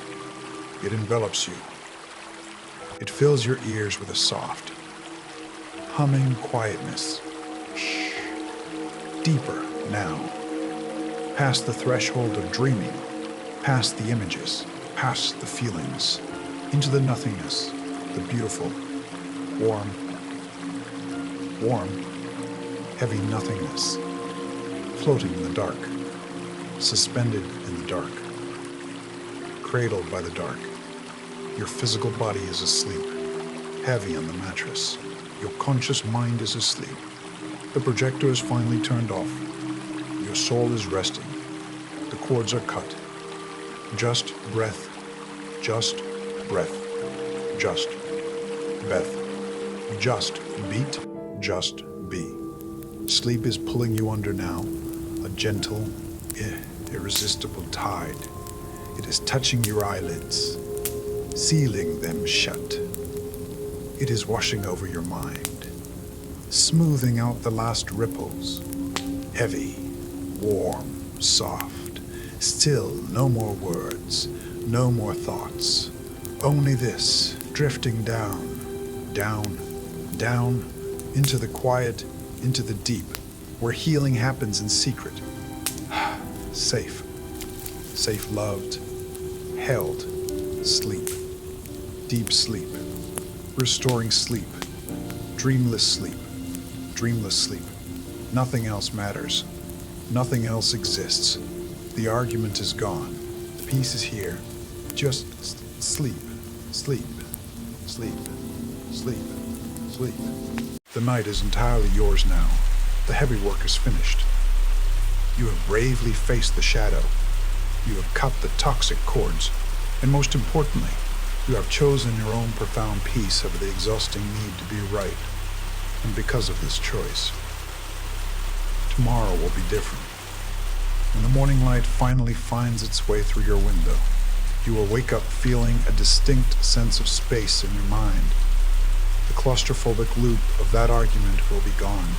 It envelops you. It fills your ears with a soft, humming quietness. Shh. Deeper now. Past the threshold of dreaming, past the images, past the feelings, into the nothingness, the beautiful, warm, heavy nothingness, floating in the dark, suspended in the dark, cradled by the dark. Your physical body is asleep, heavy on the mattress. Your conscious mind is asleep. The projector is finally turned off. Your soul is resting. The cords are cut. Just breath, just breath, just breath, just beat, just be. Sleep is pulling you under now, a gentle, irresistible tide. It is touching your eyelids, sealing them shut. It is washing over your mind, smoothing out the last ripples. Heavy, warm, soft, still no more words, no more thoughts. Only this, drifting down, down, down, into the quiet, into the deep, where healing happens in secret. Safe, safe loved, held, sleep, deep sleep, restoring sleep, dreamless sleep, dreamless sleep. Nothing else matters. Nothing else exists. The argument is gone. The peace is here. Just sleep, sleep, sleep, sleep, sleep. The night is entirely yours now. The heavy work is finished. You have bravely faced the shadow. You have cut the toxic cords. And most importantly, you have chosen your own profound peace over the exhausting need to be right. And because of this choice, tomorrow will be different. When the morning light finally finds its way through your window, you will wake up feeling a distinct sense of space in your mind. The claustrophobic loop of that argument will be gone,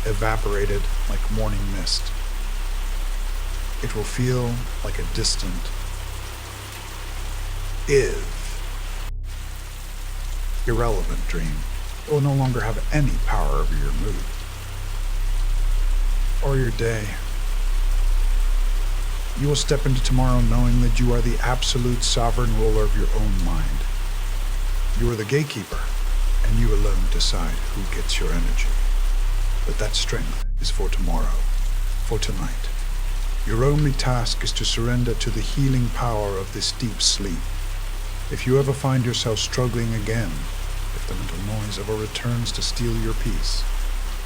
evaporated like morning mist. It will feel like a distant irrelevant dream. It will no longer have any power over your mood or your day. You will step into tomorrow knowing that you are the absolute sovereign ruler of your own mind. You are the gatekeeper, and you alone decide who gets your energy. But that strength is for tomorrow, for tonight. Your only task is to surrender to the healing power of this deep sleep. If you ever find yourself struggling again, if the mental noise ever returns to steal your peace,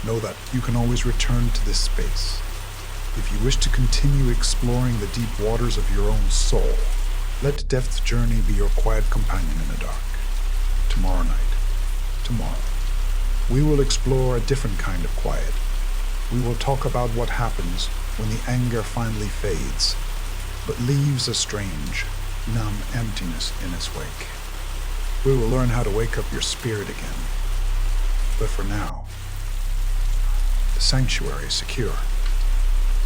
know that you can always return to this space. If you wish to continue exploring the deep waters of your own soul, let Death's journey be your quiet companion in the dark. Tomorrow night, tomorrow, we will explore a different kind of quiet. We will talk about what happens when the anger finally fades, but leaves a strange, numb emptiness in its wake. We will learn how to wake up your spirit again. But for now, the sanctuary is secure.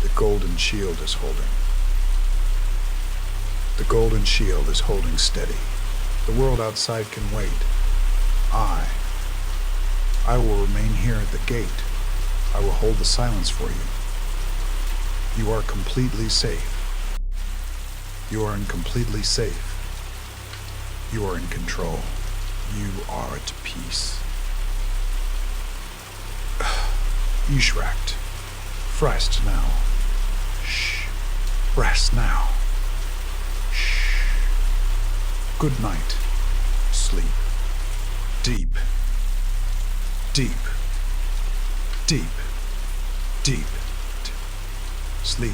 The golden shield is holding. The golden shield is holding steady. The world outside can wait. I will remain here at the gate. I will hold the silence for you. You are completely safe. You are completely safe. You are in control. You are at peace. Ishracht. Rest now. Shh. Rest now. Shh. Good night. Sleep. Deep. Deep. Deep. Deep. Sleep.